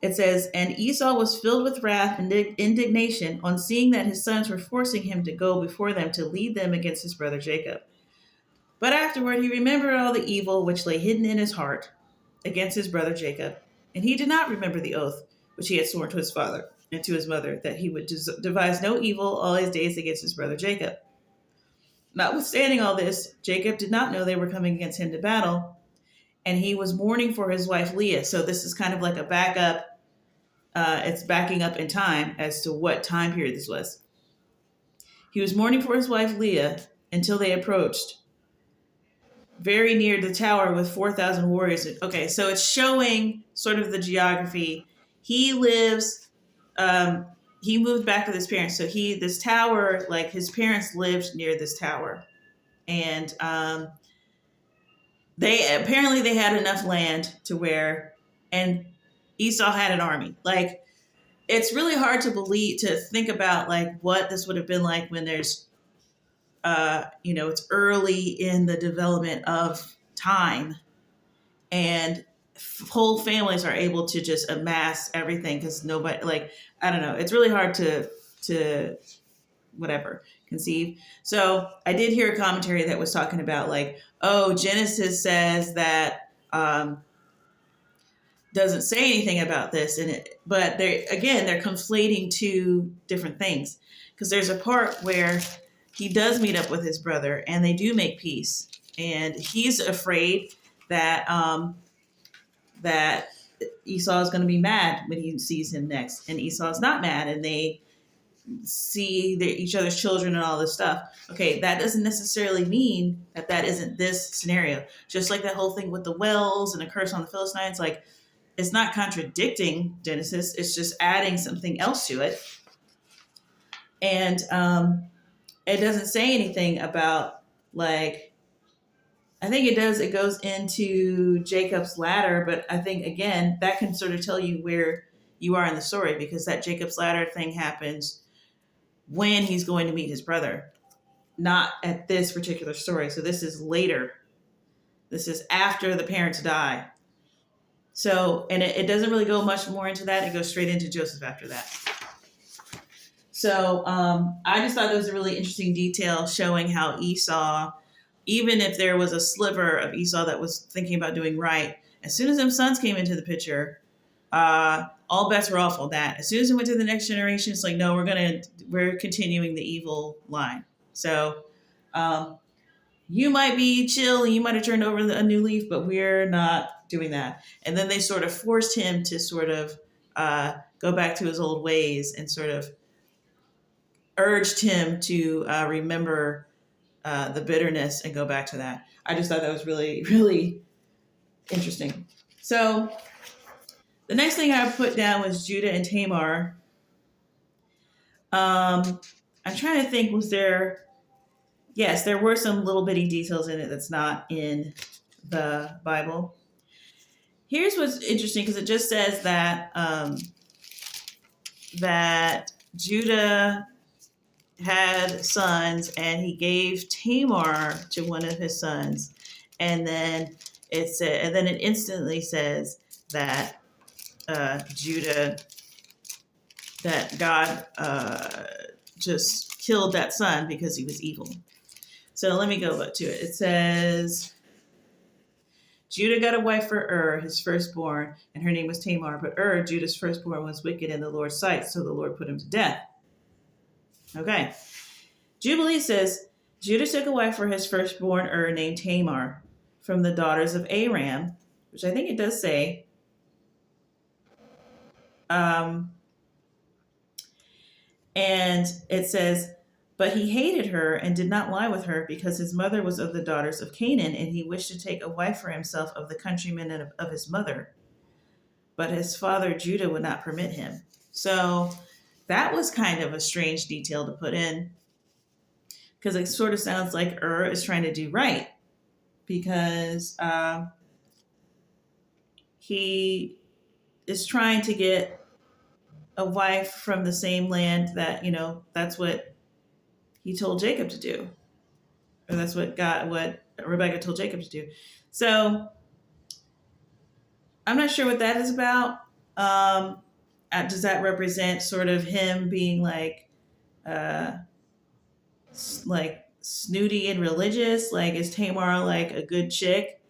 it says, and Esau was filled with wrath and indignation on seeing that his sons were forcing him to go before them to lead them against his brother Jacob. But afterward he remembered all the evil which lay hidden in his heart against his brother Jacob. And he did not remember the oath which he had sworn to his father and to his mother, that he would devise no evil all his days against his brother Jacob. Notwithstanding all this, Jacob did not know they were coming against him to battle, and he was mourning for his wife Leah. So this is kind of like a backup. It's backing up in time as to what time period this was. He was mourning for his wife Leah until they approached very near the tower with 4,000 warriors. Okay, so it's showing sort of the geography. He lives he moved back with his parents. So this tower, like his parents lived near this tower, and they had enough land to where, and Esau had an army. Like, it's really hard to think about like what this would have been like when there's it's early in the development of time, and whole families are able to just amass everything because nobody, like, I don't know, it's really hard to whatever conceive. So I did hear a commentary that was talking about like, oh, Genesis says that doesn't say anything about this, but they're conflating two different things, because there's a part where he does meet up with his brother and they do make peace, and he's afraid that that Esau is going to be mad when he sees him next, and Esau's not mad, and they see each other's children and all this stuff. Okay, that doesn't necessarily mean that isn't this scenario. Just like that whole thing with the wells and a curse on the Philistines, like, it's not contradicting Genesis. It's just adding something else to it. And it doesn't say anything about, like, I think it does. It goes into Jacob's ladder, but I think, again, that can sort of tell you where you are in the story, because that Jacob's ladder thing happens when he's going to meet his brother, not at this particular story. So this is later. This is after the parents die. So, and it doesn't really go much more into that. It goes straight into Joseph after that. So I just thought that was a really interesting detail, showing how Esau, even if there was a sliver of Esau that was thinking about doing right, as soon as them sons came into the picture, all bets were off on that. As soon as it went to the next generation, it's like, no, we're continuing the evil line. So you might be chill and you might have turned over a new leaf, but we're not doing that. And then they sort of forced him to sort of go back to his old ways, and sort of urged him to remember the bitterness and go back to that. I just thought that was really, really interesting. So the next thing I put down was Judah and Tamar. I'm trying to think, yes, there were some little bitty details in it that's not in the Bible. Here's what's interesting, because it just says that that Judah had sons, and he gave Tamar to one of his sons, and then it instantly says that that God just killed that son because he was evil. So let me go to it. It says, Judah got a wife for his firstborn, and her name was Tamar. But Judah's firstborn, was wicked in the Lord's sight, so the Lord put him to death. Okay. Jubilees says, Judah took a wife for his firstborn named Tamar from the daughters of Aram, which I think it does say. And it says, but he hated her and did not lie with her, because his mother was of the daughters of Canaan, and he wished to take a wife for himself of the countrymen of his mother. But his father Judah would not permit him. So that was kind of a strange detail to put in, because it sort of sounds like is trying to do right, because he is trying to get a wife from the same land that, that's what he told Jacob to do, or that's what Rebecca told Jacob to do. So I'm not sure what that is about. Does that represent sort of him being like snooty and religious? Like, is Tamar like a good chick?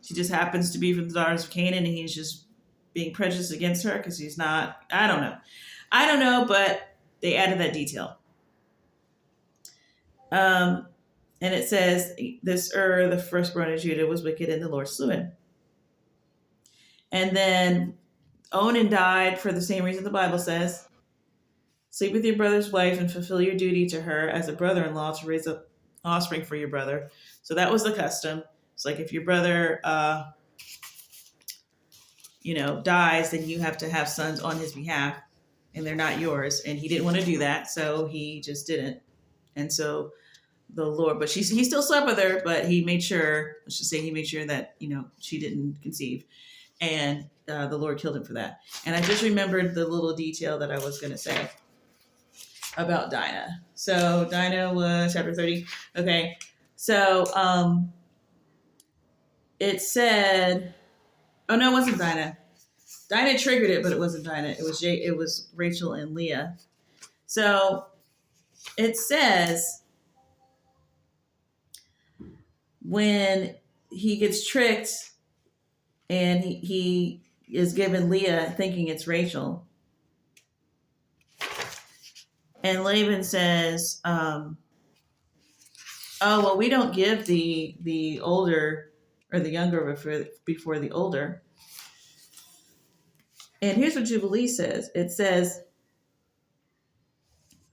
She just happens to be from the daughters of Canaan, and he's just being prejudiced against her because he's not. I don't know, but they added that detail. And it says, this the firstborn of Judah, was wicked, and the Lord slew him. And then Onan died for the same reason the Bible says. Sleep with your brother's wife and fulfill your duty to her as a brother-in-law to raise up offspring for your brother. So that was the custom. It's like, if your brother, dies, then you have to have sons on his behalf. and they're not yours. And he didn't want to do that, so he just didn't. And so the Lord, but he still slept with her, but he made sure, let's just say he made sure that, she didn't conceive. And the Lord killed him for that. And I just remembered the little detail that I was going to say about Dinah. So Dinah was chapter 30. Okay. So it said, oh no, it wasn't Dinah. Dinah triggered it, but it wasn't Dinah. It was Rachel and Leah. So it says when he gets tricked and he is given Leah thinking it's Rachel. And Laban says, oh, well, we don't give the older or the younger before the older. And here's what Jubilees says. It says,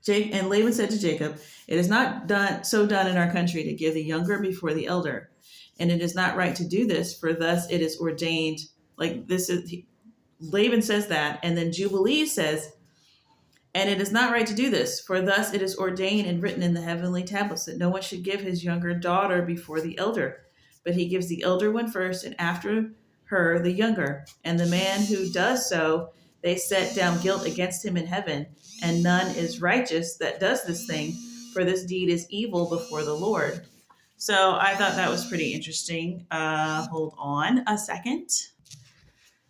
and Laban said to Jacob, it is not done in our country to give the younger before the elder. And it is not right to do this, for thus it is ordained. Like this is, Laban says that. And then Jubilee says, and it is not right to do this, for thus it is ordained and written in the heavenly tablets that no one should give his younger daughter before the elder, but he gives the elder one first, and after her the younger. And the man who does so, they set down guilt against him in heaven, and none is righteous that does this thing, for this deed is evil before the Lord. So I thought that was pretty interesting. Hold on a second.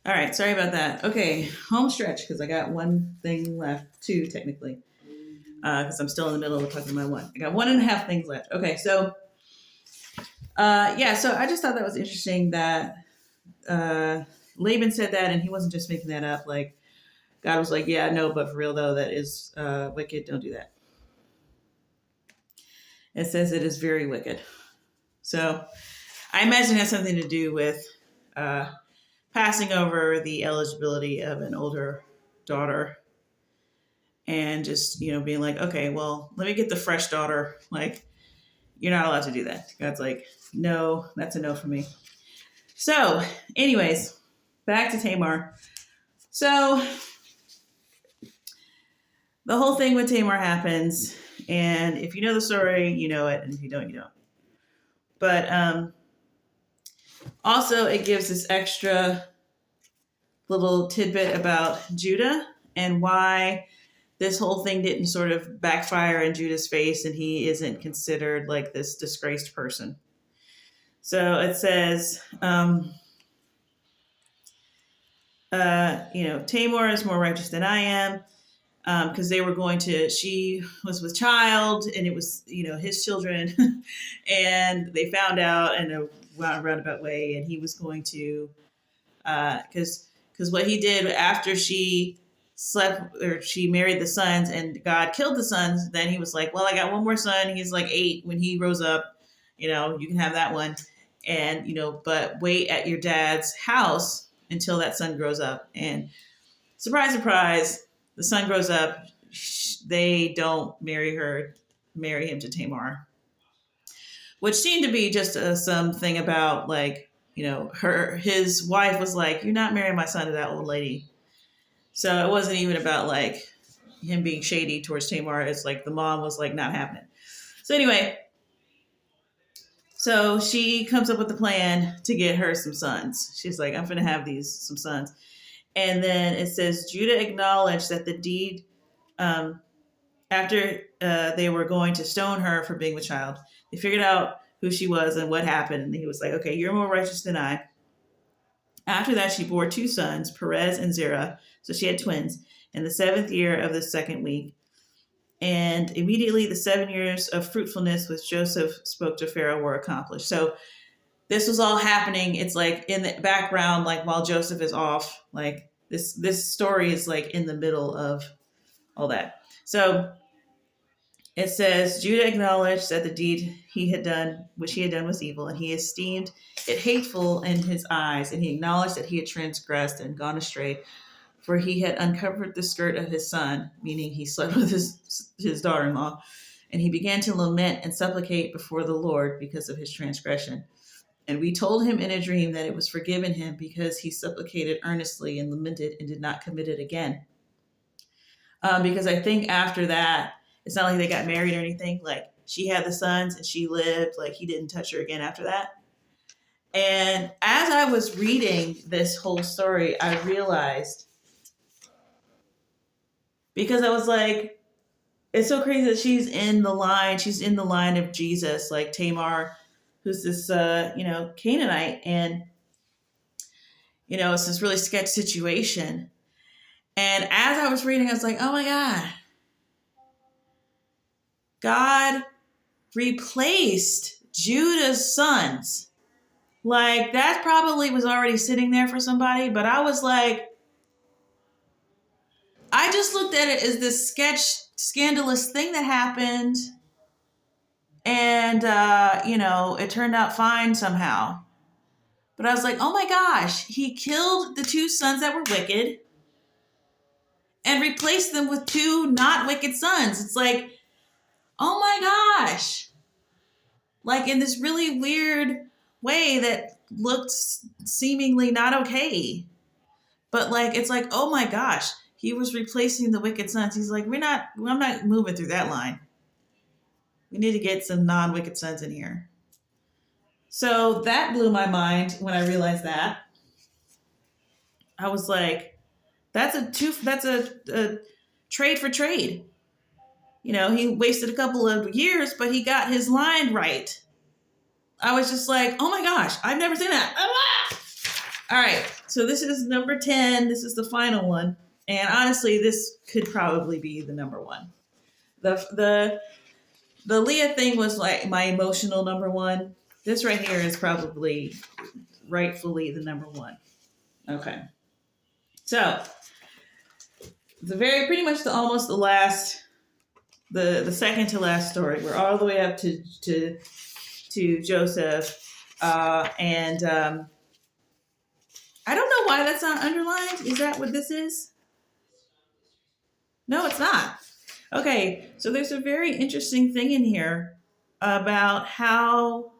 All right, sorry about that. Okay, home stretch, because I got one thing left, two technically, because I'm still in the middle of talking my one. I got 1.5 things left. Okay, so so I just thought that was interesting that Laban said that, and he wasn't just making that up. Like God was like, yeah, no, but for real though, that is wicked. Don't do that. It says it is very wicked. So I imagine it has something to do with passing over the eligibility of an older daughter and just, being like, okay, well, let me get the fresh daughter. Like, you're not allowed to do that. God's like, no, that's a no for me. So anyways, back to Tamar. So the whole thing with Tamar happens. And if you know the story, you know it. And if you don't, you don't. But also it gives this extra little tidbit about Judah and why this whole thing didn't sort of backfire in Judah's face and he isn't considered like this disgraced person. So it says, Tamar is more righteous than I am, because she was with child and it was, his children and they found out in a roundabout way and he was going to, because what he did after she slept or she married the sons and God killed the sons, then he was like, well, I got one more son. He's like 8 when he rose up, you can have that one. And, but wait at your dad's house until that son grows up. And surprise, surprise, the son grows up. They don't marry him to Tamar, which seemed to be just something about like, his wife was like, you're not marrying my son to that old lady. So it wasn't even about like him being shady towards Tamar. It's like the mom was like, not happening. So anyway, so she comes up with the plan to get her some sons. She's like, I'm going to have some sons. And then it says, Judah acknowledged that the deed, after they were going to stone her for being with child, they figured out who she was and what happened. And he was like, okay, you're more righteous than I. After that, she bore 2 sons, Perez and Zerah. So she had twins in the 7th year of the 2nd week. And immediately the 7 years of fruitfulness which Joseph spoke to Pharaoh were accomplished. So this was all happening. It's like in the background, like while Joseph is off, like this story is like in the middle of all that. So it says, Judah acknowledged that the deed which he had done was evil, and he esteemed it hateful in his eyes, and he acknowledged that he had transgressed and gone astray, for he had uncovered the skirt of his son, meaning he slept with his daughter-in-law, and he began to lament and supplicate before the Lord because of his transgression. And we told him in a dream that it was forgiven him because he supplicated earnestly and lamented and did not commit it again. because I think after that, it's not like they got married or anything. Like she had the sons and she lived. Like he didn't touch her again after that. And as I was reading this whole story, I realized, because I was like, it's so crazy that she's in the line. She's in the line of Jesus, like Tamar, who's this, Canaanite, and it's this really sketch situation. And as I was reading, I was like, oh my God replaced Judah's sons. Like that probably was already sitting there for somebody, but I was like, I just looked at it as this scandalous thing that happened. And, it turned out fine somehow. But I was like, oh my gosh, he killed the two sons that were wicked and replaced them with two not wicked sons. It's like, oh my gosh. Like in this really weird way that looked seemingly not okay. But like, it's like, oh my gosh, he was replacing the wicked sons. He's like, I'm not moving through that line. We need to get some non-wicked sons in here. So that blew my mind when I realized that. I was like, that's a trade for trade. He wasted a couple of years, but he got his line right. I was just like, oh my gosh, I've never seen that. Ah! All right, so this is number 10. This is the final one. And honestly, this could probably be the number one. The Leah thing was like my emotional number one. This right here is probably rightfully the number one. Okay. So pretty much almost the last, the second to last story. We're all the way up to Joseph, and I don't know why that's not underlined. Is that what this is? No, it's not. Okay, so there's a very interesting thing in here about how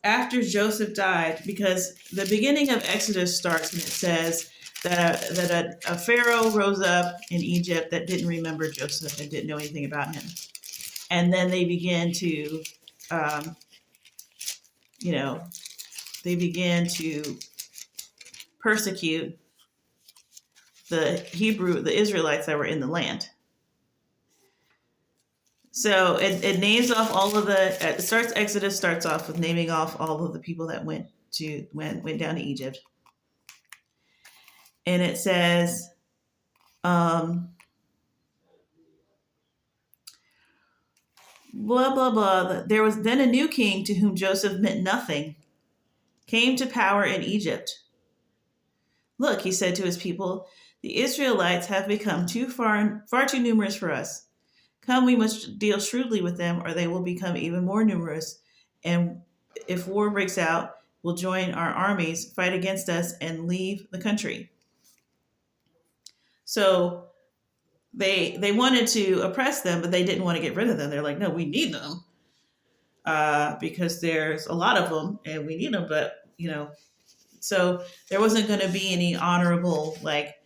after Joseph died, because the beginning of Exodus starts and it says that a Pharaoh rose up in Egypt that didn't remember Joseph and didn't know anything about him. And then they began to, persecute the Israelites that were in the land. So it names off all of Exodus starts off with naming off all of the people that went down to Egypt. And it says, blah, blah, blah. There was then a new king to whom Joseph meant nothing, came to power in Egypt. Look, he said to his people, the Israelites have become far too numerous for us. Come, we must deal shrewdly with them, or they will become even more numerous. And if war breaks out, we'll join our armies, fight against us, and leave the country. So they wanted to oppress them, but they didn't want to get rid of them. They're like, no, we need them because there's a lot of them, and we need them. But so there wasn't going to be any honorable like,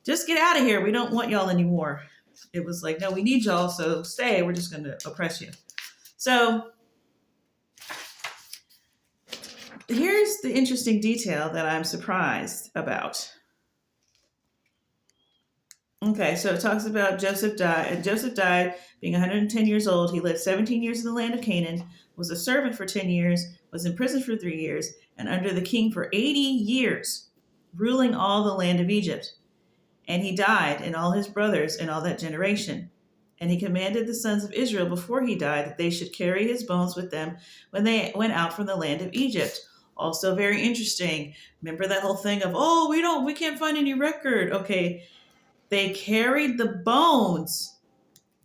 just get out of here. We don't want y'all anymore. It was like, no, we need y'all, so stay. We're just going to oppress you. So here's the interesting detail that I'm surprised about. Okay, so it talks about Joseph died. And Joseph died being 110 years old. He lived 17 years in the land of Canaan, was a servant for 10 years, was in prison for 3 years, and under the king for 80 years, ruling all the land of Egypt. And he died, and all his brothers, and all that generation. And he commanded the sons of Israel before he died that they should carry his bones with them when they went out from the land of Egypt. Also very interesting. Remember that whole thing of, we can't find any record. Okay, they carried the bones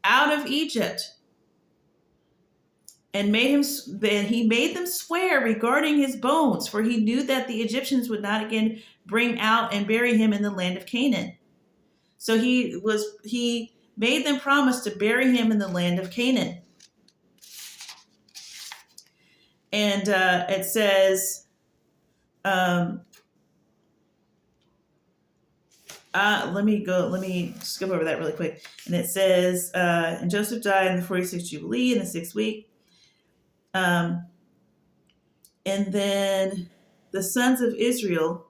out of Egypt and he made them swear regarding his bones, for he knew that the Egyptians would not again bring out and bury him in the land of Canaan. So he made them promise to bury him in the land of Canaan. And it says, Let me skip over that really quick. And it says, and Joseph died in the 46th Jubilee in the 6th week. And then the sons of Israel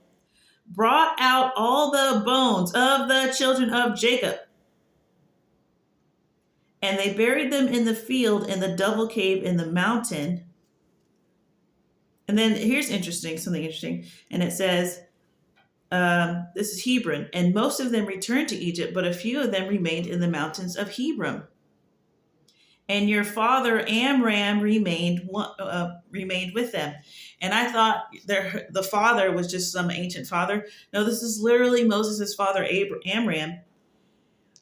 brought out all the bones of the children of Jacob, and they buried them in the field in the double cave in the mountain. And then here's something interesting. And it says, this is Hebron, and most of them returned to Egypt, but a few of them remained in the mountains of Hebron. And your father Amram remained with them. And I thought the father was just some ancient father. No, this is literally Moses' father Amram.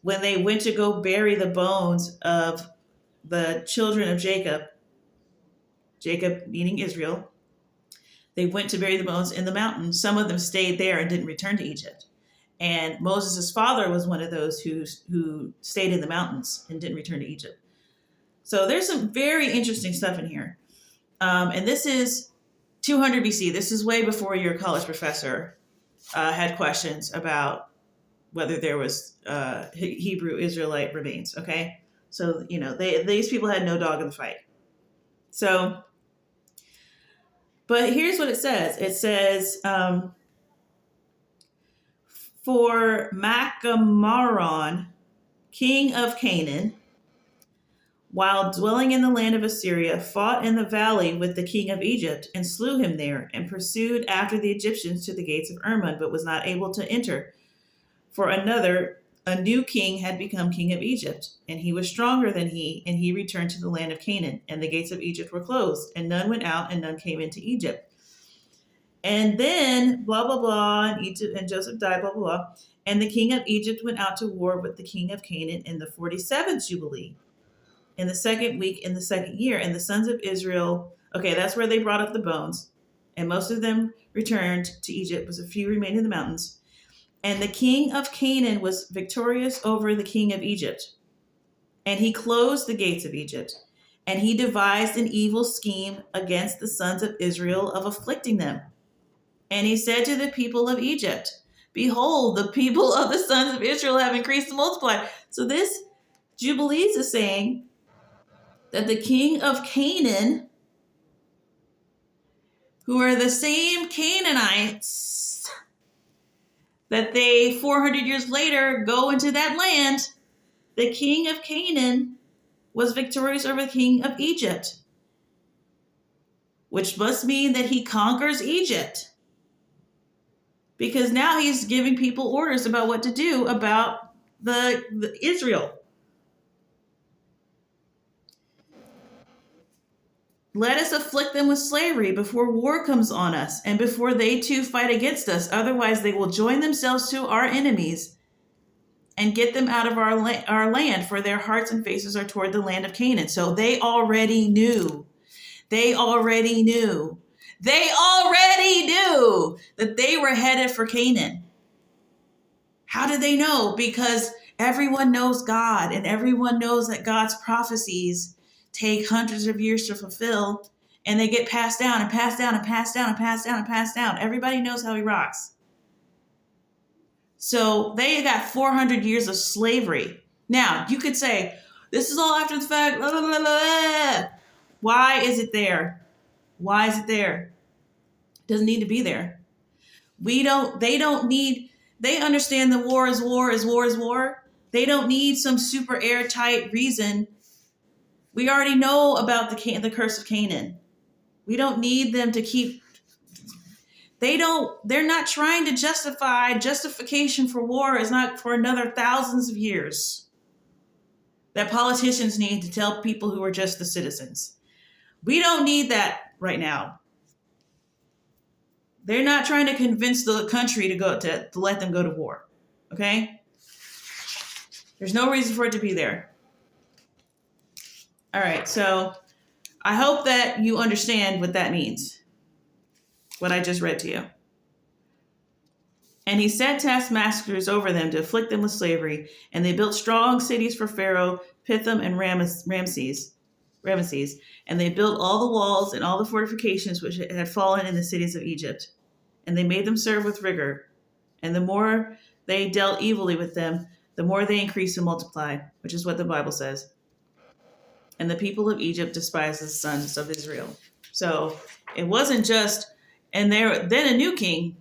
When they went to go bury the bones of the children of Jacob meaning Israel, they went to bury the bones in the mountain. Some of them stayed there and didn't return to Egypt. And Moses' father was one of those who stayed in the mountains and didn't return to Egypt. So there's some very interesting stuff in here. And this is 200 BC. This is way before your college professor had questions about whether there was Hebrew Israelite remains. Okay. So, these people had no dog in the fight. So, but here's what it says. It says, for Macamaron, king of Canaan, while dwelling in the land of Assyria, fought in the valley with the king of Egypt and slew him there, and pursued after the Egyptians to the gates of Ermon, but was not able to enter. For a new king had become king of Egypt, and he was stronger than he, and he returned to the land of Canaan, and the gates of Egypt were closed, and none went out, and none came into Egypt. And then, blah, blah, blah, and Joseph died, blah, blah, blah. And the king of Egypt went out to war with the king of Canaan in the 47th Jubilee, in the 2nd week, in the 2nd year. And the sons of Israel, okay, that's where they brought up the bones. And most of them returned to Egypt, but a few remained in the mountains. And the king of Canaan was victorious over the king of Egypt. And he closed the gates of Egypt. And he devised an evil scheme against the sons of Israel of afflicting them. And he said to the people of Egypt, behold, the people of the sons of Israel have increased and multiplied. So this Jubilees is saying that the king of Canaan, who are the same Canaanites that they 400 years later go into that land, the king of Canaan was victorious over the king of Egypt, which must mean that he conquers Egypt, because now he's giving people orders about what to do about the Israel. Let us afflict them with slavery before war comes on us, and before they too fight against us. Otherwise, they will join themselves to our enemies and get them out of our land, for their hearts and faces are toward the land of Canaan. So they already knew. They already knew that they were headed for Canaan. How did they know? Because everyone knows God, and everyone knows that God's prophecies take hundreds of years to fulfill, and they get passed down and passed down and passed down and passed down and passed down. Everybody knows how he rocks. So they got 400 years of slavery. Now, you could say, this is all after the fact. Blah, blah, blah, blah. Why is it there? Why is it there? It doesn't need to be there. They understand the war is war is war is war. They don't need some super airtight reason. We already know about the curse of Canaan. We don't need them to keep. They're not trying to justification for war is not for another thousands of years that politicians need to tell people who are just the citizens. We don't need that right now. They're not trying to convince the country to let them go to war. Okay? There's no reason for it to be there. All right, so I hope that you understand what that means, what I just read to you. And he set taskmasters over them to afflict them with slavery, and they built strong cities for Pharaoh, Pithom and Ramses. And they built all the walls and all the fortifications which had fallen in the cities of Egypt. And they made them serve with rigor. And the more they dealt evilly with them, the more they increased and multiplied, which is what the Bible says. And the people of Egypt despised the sons of Israel. So it wasn't just, and there then a new king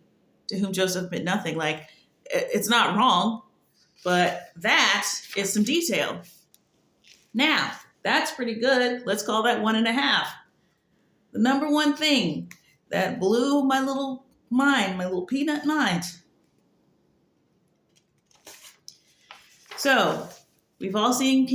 to whom Joseph meant nothing. Like, it's not wrong, but that is some detail. Now, that's pretty good. Let's call that 1.5. The number one thing that blew my little mind, my little peanut mind. So, we've all seen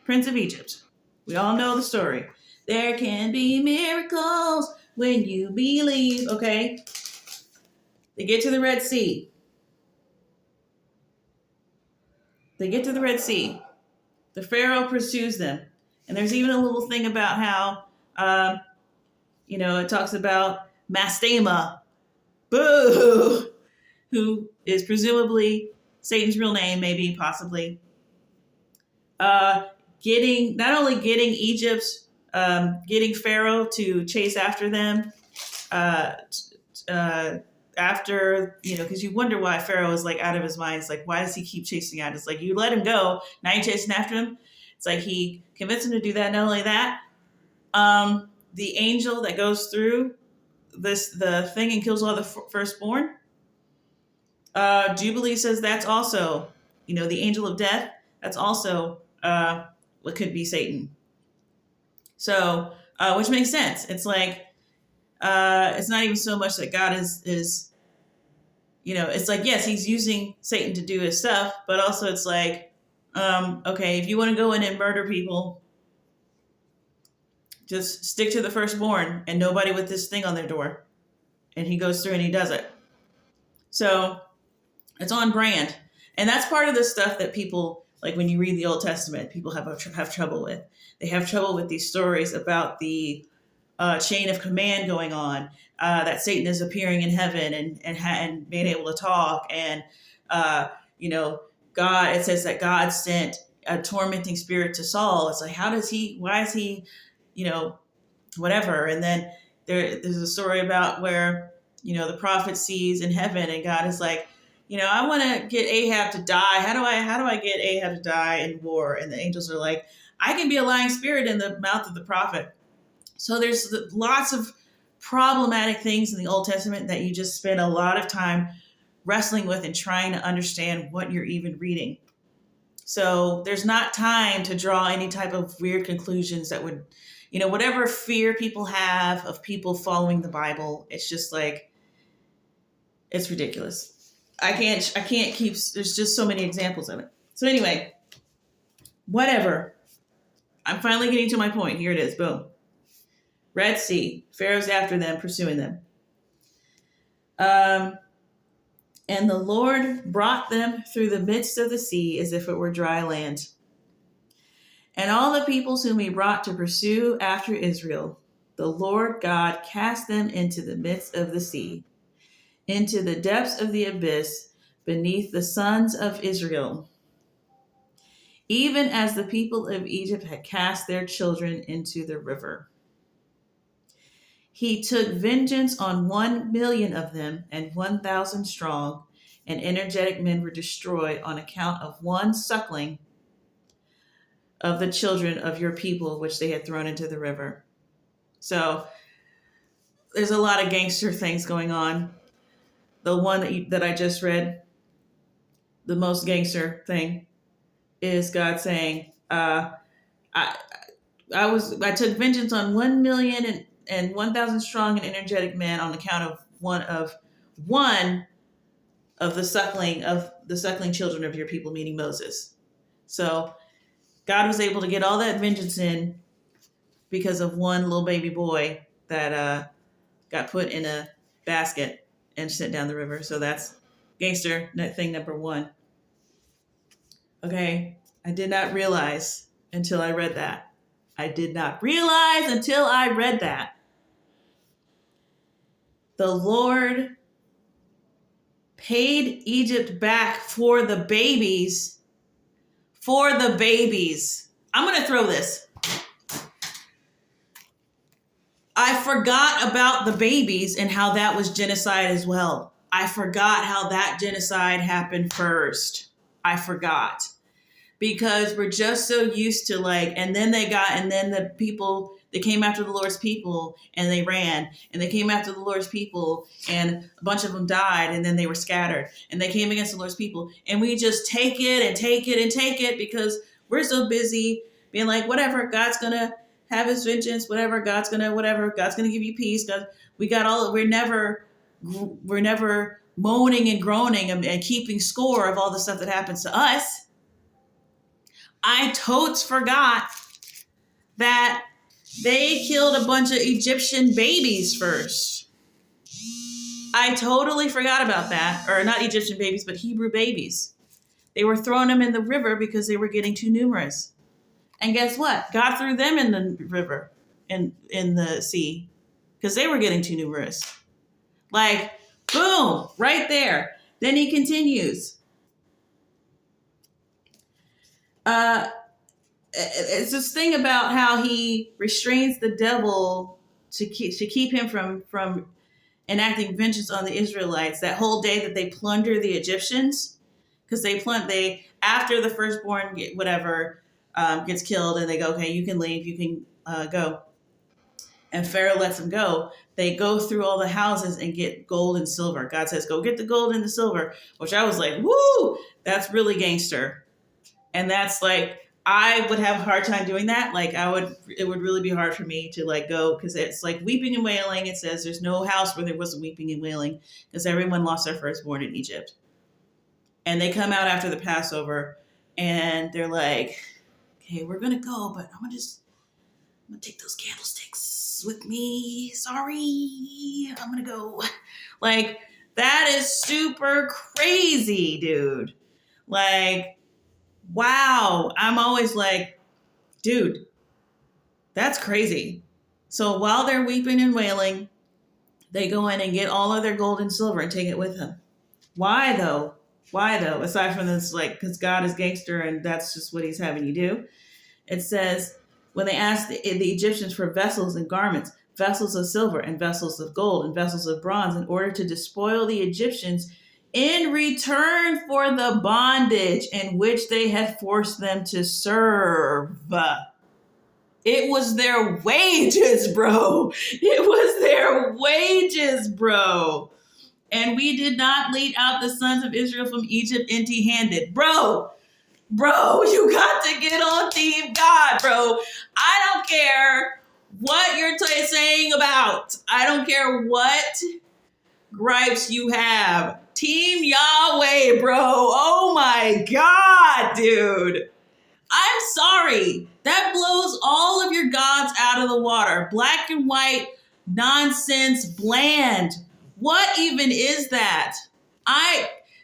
Prince of Egypt. We all know the story. There can be miracles when you believe. Okay. They get to the Red Sea. The Pharaoh pursues them. And there's even a little thing about how, it talks about Mastema, boo, who is presumably Satan's real name, maybe, possibly. Not only getting Egypt, getting Pharaoh to chase after them, after, because you wonder why Pharaoh is like out of his mind. It's like, why does he keep chasing out? It's like, you let him go, now you're chasing after him. It's like he convinced him to do that. Not only that, the angel that goes through the thing and kills all the firstborn, Jubilees says that's also, the angel of death, that's also what could be Satan. So, which makes sense. It's like, it's not even so much that God is, it's like, yes, he's using Satan to do his stuff, but also it's like, okay, if you want to go in and murder people, just stick to the firstborn and nobody with this thing on their door. And he goes through and he does it. So it's on brand. And that's part of the stuff that people, like when you read the Old Testament, people have trouble with. They have trouble with these stories about the chain of command going on, that Satan is appearing in heaven and being able to talk. And, God, it says that God sent a tormenting spirit to Saul. It's like, why is he, whatever. And then there's a story about where, the prophet sees in heaven and God is like, I want to get Ahab to die. How do I get Ahab to die in war? And the angels are like, I can be a lying spirit in the mouth of the prophet. So there's lots of problematic things in the Old Testament that you just spend a lot of time wrestling with and trying to understand what you're even reading. So there's not time to draw any type of weird conclusions that would, whatever fear people have of people following the Bible, it's just like, it's ridiculous. I can't keep, there's just so many examples of it. So anyway, whatever. I'm finally getting to my point. Here it is. Boom. Red Sea. Pharaoh's after them, pursuing them. And the Lord brought them through the midst of the sea as if it were dry land. And all the peoples whom he brought to pursue after Israel, the Lord God cast them into the midst of the sea, into the depths of the abyss beneath the sons of Israel, even as the people of Egypt had cast their children into the river. He took vengeance on 1,000,000 of them, and 1,000 strong and energetic men were destroyed on account of one suckling of the children of your people, which they had thrown into the river. So there's a lot of gangster things going on. The one that I just read, the most gangster thing, is God saying, I took vengeance on 1,000,000 and 1,000 strong and energetic men on account of one of the suckling children of your people, meaning Moses. So God was able to get all that vengeance in because of one little baby boy that got put in a basket and sent down the river. So that's gangster thing number one. Okay, I did not realize until I read that. The Lord paid Egypt back for the babies. I'm going to throw this. I forgot about the babies and how that was genocide as well. I forgot how that genocide happened first. I forgot. Because we're just so used to and then the people, they came after the Lord's people and they ran, and they came after the Lord's people and a bunch of them died, and then they were scattered, and they came against the Lord's people, and we just take it and take it and take it because we're so busy being like, whatever, God's gonna have his vengeance, whatever, God's gonna give you peace. God, we're never moaning and groaning and keeping score of all the stuff that happens to us. I totes forgot that they killed a bunch of Egyptian babies first. I totally forgot about that. Or not Egyptian babies, but Hebrew babies. They were throwing them in the river because they were getting too numerous. And guess what? God threw them in the river, in the sea, because they were getting too numerous. Boom, right there. Then he continues. It's this thing about how he restrains the devil to keep him from enacting vengeance on the Israelites. That whole day that they plunder the Egyptians, because they after the firstborn gets killed, and they go, okay, you can leave, you can go, and Pharaoh lets them go. They go through all the houses and get gold and silver. God says, go get the gold and the silver, which I was like, woo, that's really gangster. And that's I would have a hard time doing that. It would really be hard for me to go, because it's weeping and wailing. It says there's no house where there wasn't weeping and wailing, because everyone lost their firstborn in Egypt. And they come out after the Passover and they're like, okay, we're going to go, but I'm going to take those candlesticks with me. Sorry, I'm going to go. That is super crazy, dude. Wow. I'm always dude, that's crazy. So while they're weeping and wailing, they go in and get all of their gold and silver and take it with them. Why though? Aside from this, because God is gangster and that's just what he's having you do. It says, when they asked the Egyptians for vessels and garments, vessels of silver and vessels of gold and vessels of bronze, in order to despoil the Egyptians in return for the bondage in which they had forced them to serve. It was their wages, bro. It was their wages, bro. And we did not lead out the sons of Israel from Egypt empty-handed. Bro, you got to get on Team God, bro. I don't care what you're saying about. I don't care what gripes you have. Team Yahweh, bro. Oh my God, dude. I'm sorry. That blows all of your gods out of the water. Black and white, nonsense, bland. What even is that?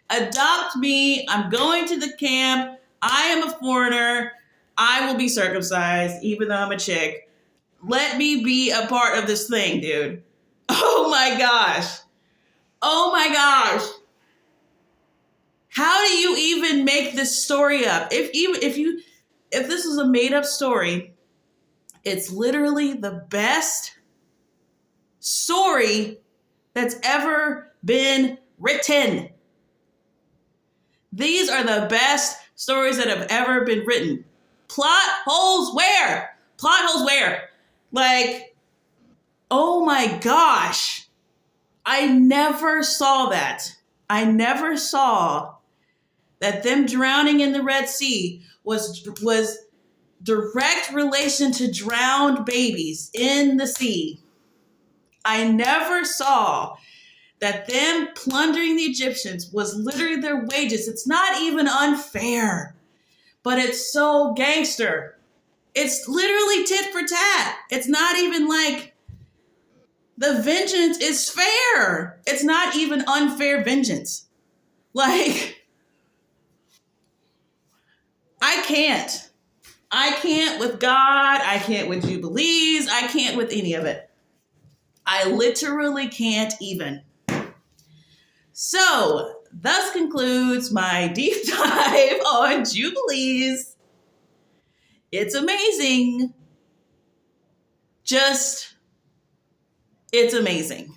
Adopt me. I'm going to the camp. I am a foreigner. I will be circumcised, even though I'm a chick. Let me be a part of this thing, dude. Oh my gosh. Oh my gosh. How do you even make this story up? If this is a made up story, it's literally the best story that's ever been written. These are the best stories that have ever been written. Plot holes where? Plot holes where? Oh my gosh. I never saw that. I never saw that them drowning in the Red Sea was direct relation to drowned babies in the sea. I never saw that them plundering the Egyptians was literally their wages. It's not even unfair, but it's so gangster. It's literally tit for tat. It's not even the vengeance is fair. It's not even unfair vengeance. I can't with God. I can't with Jubilees. I can't with any of it. I literally can't even. So, thus concludes my deep dive on Jubilees. It's amazing. It's amazing.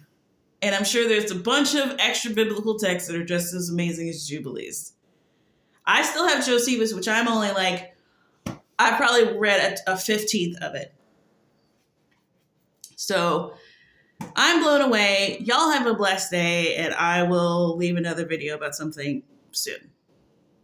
And I'm sure there's a bunch of extra biblical texts that are just as amazing as Jubilees. I still have Josephus, which I'm only like, I probably read a 15th of it. So I'm blown away. Y'all have a blessed day, and I will leave another video about something soon.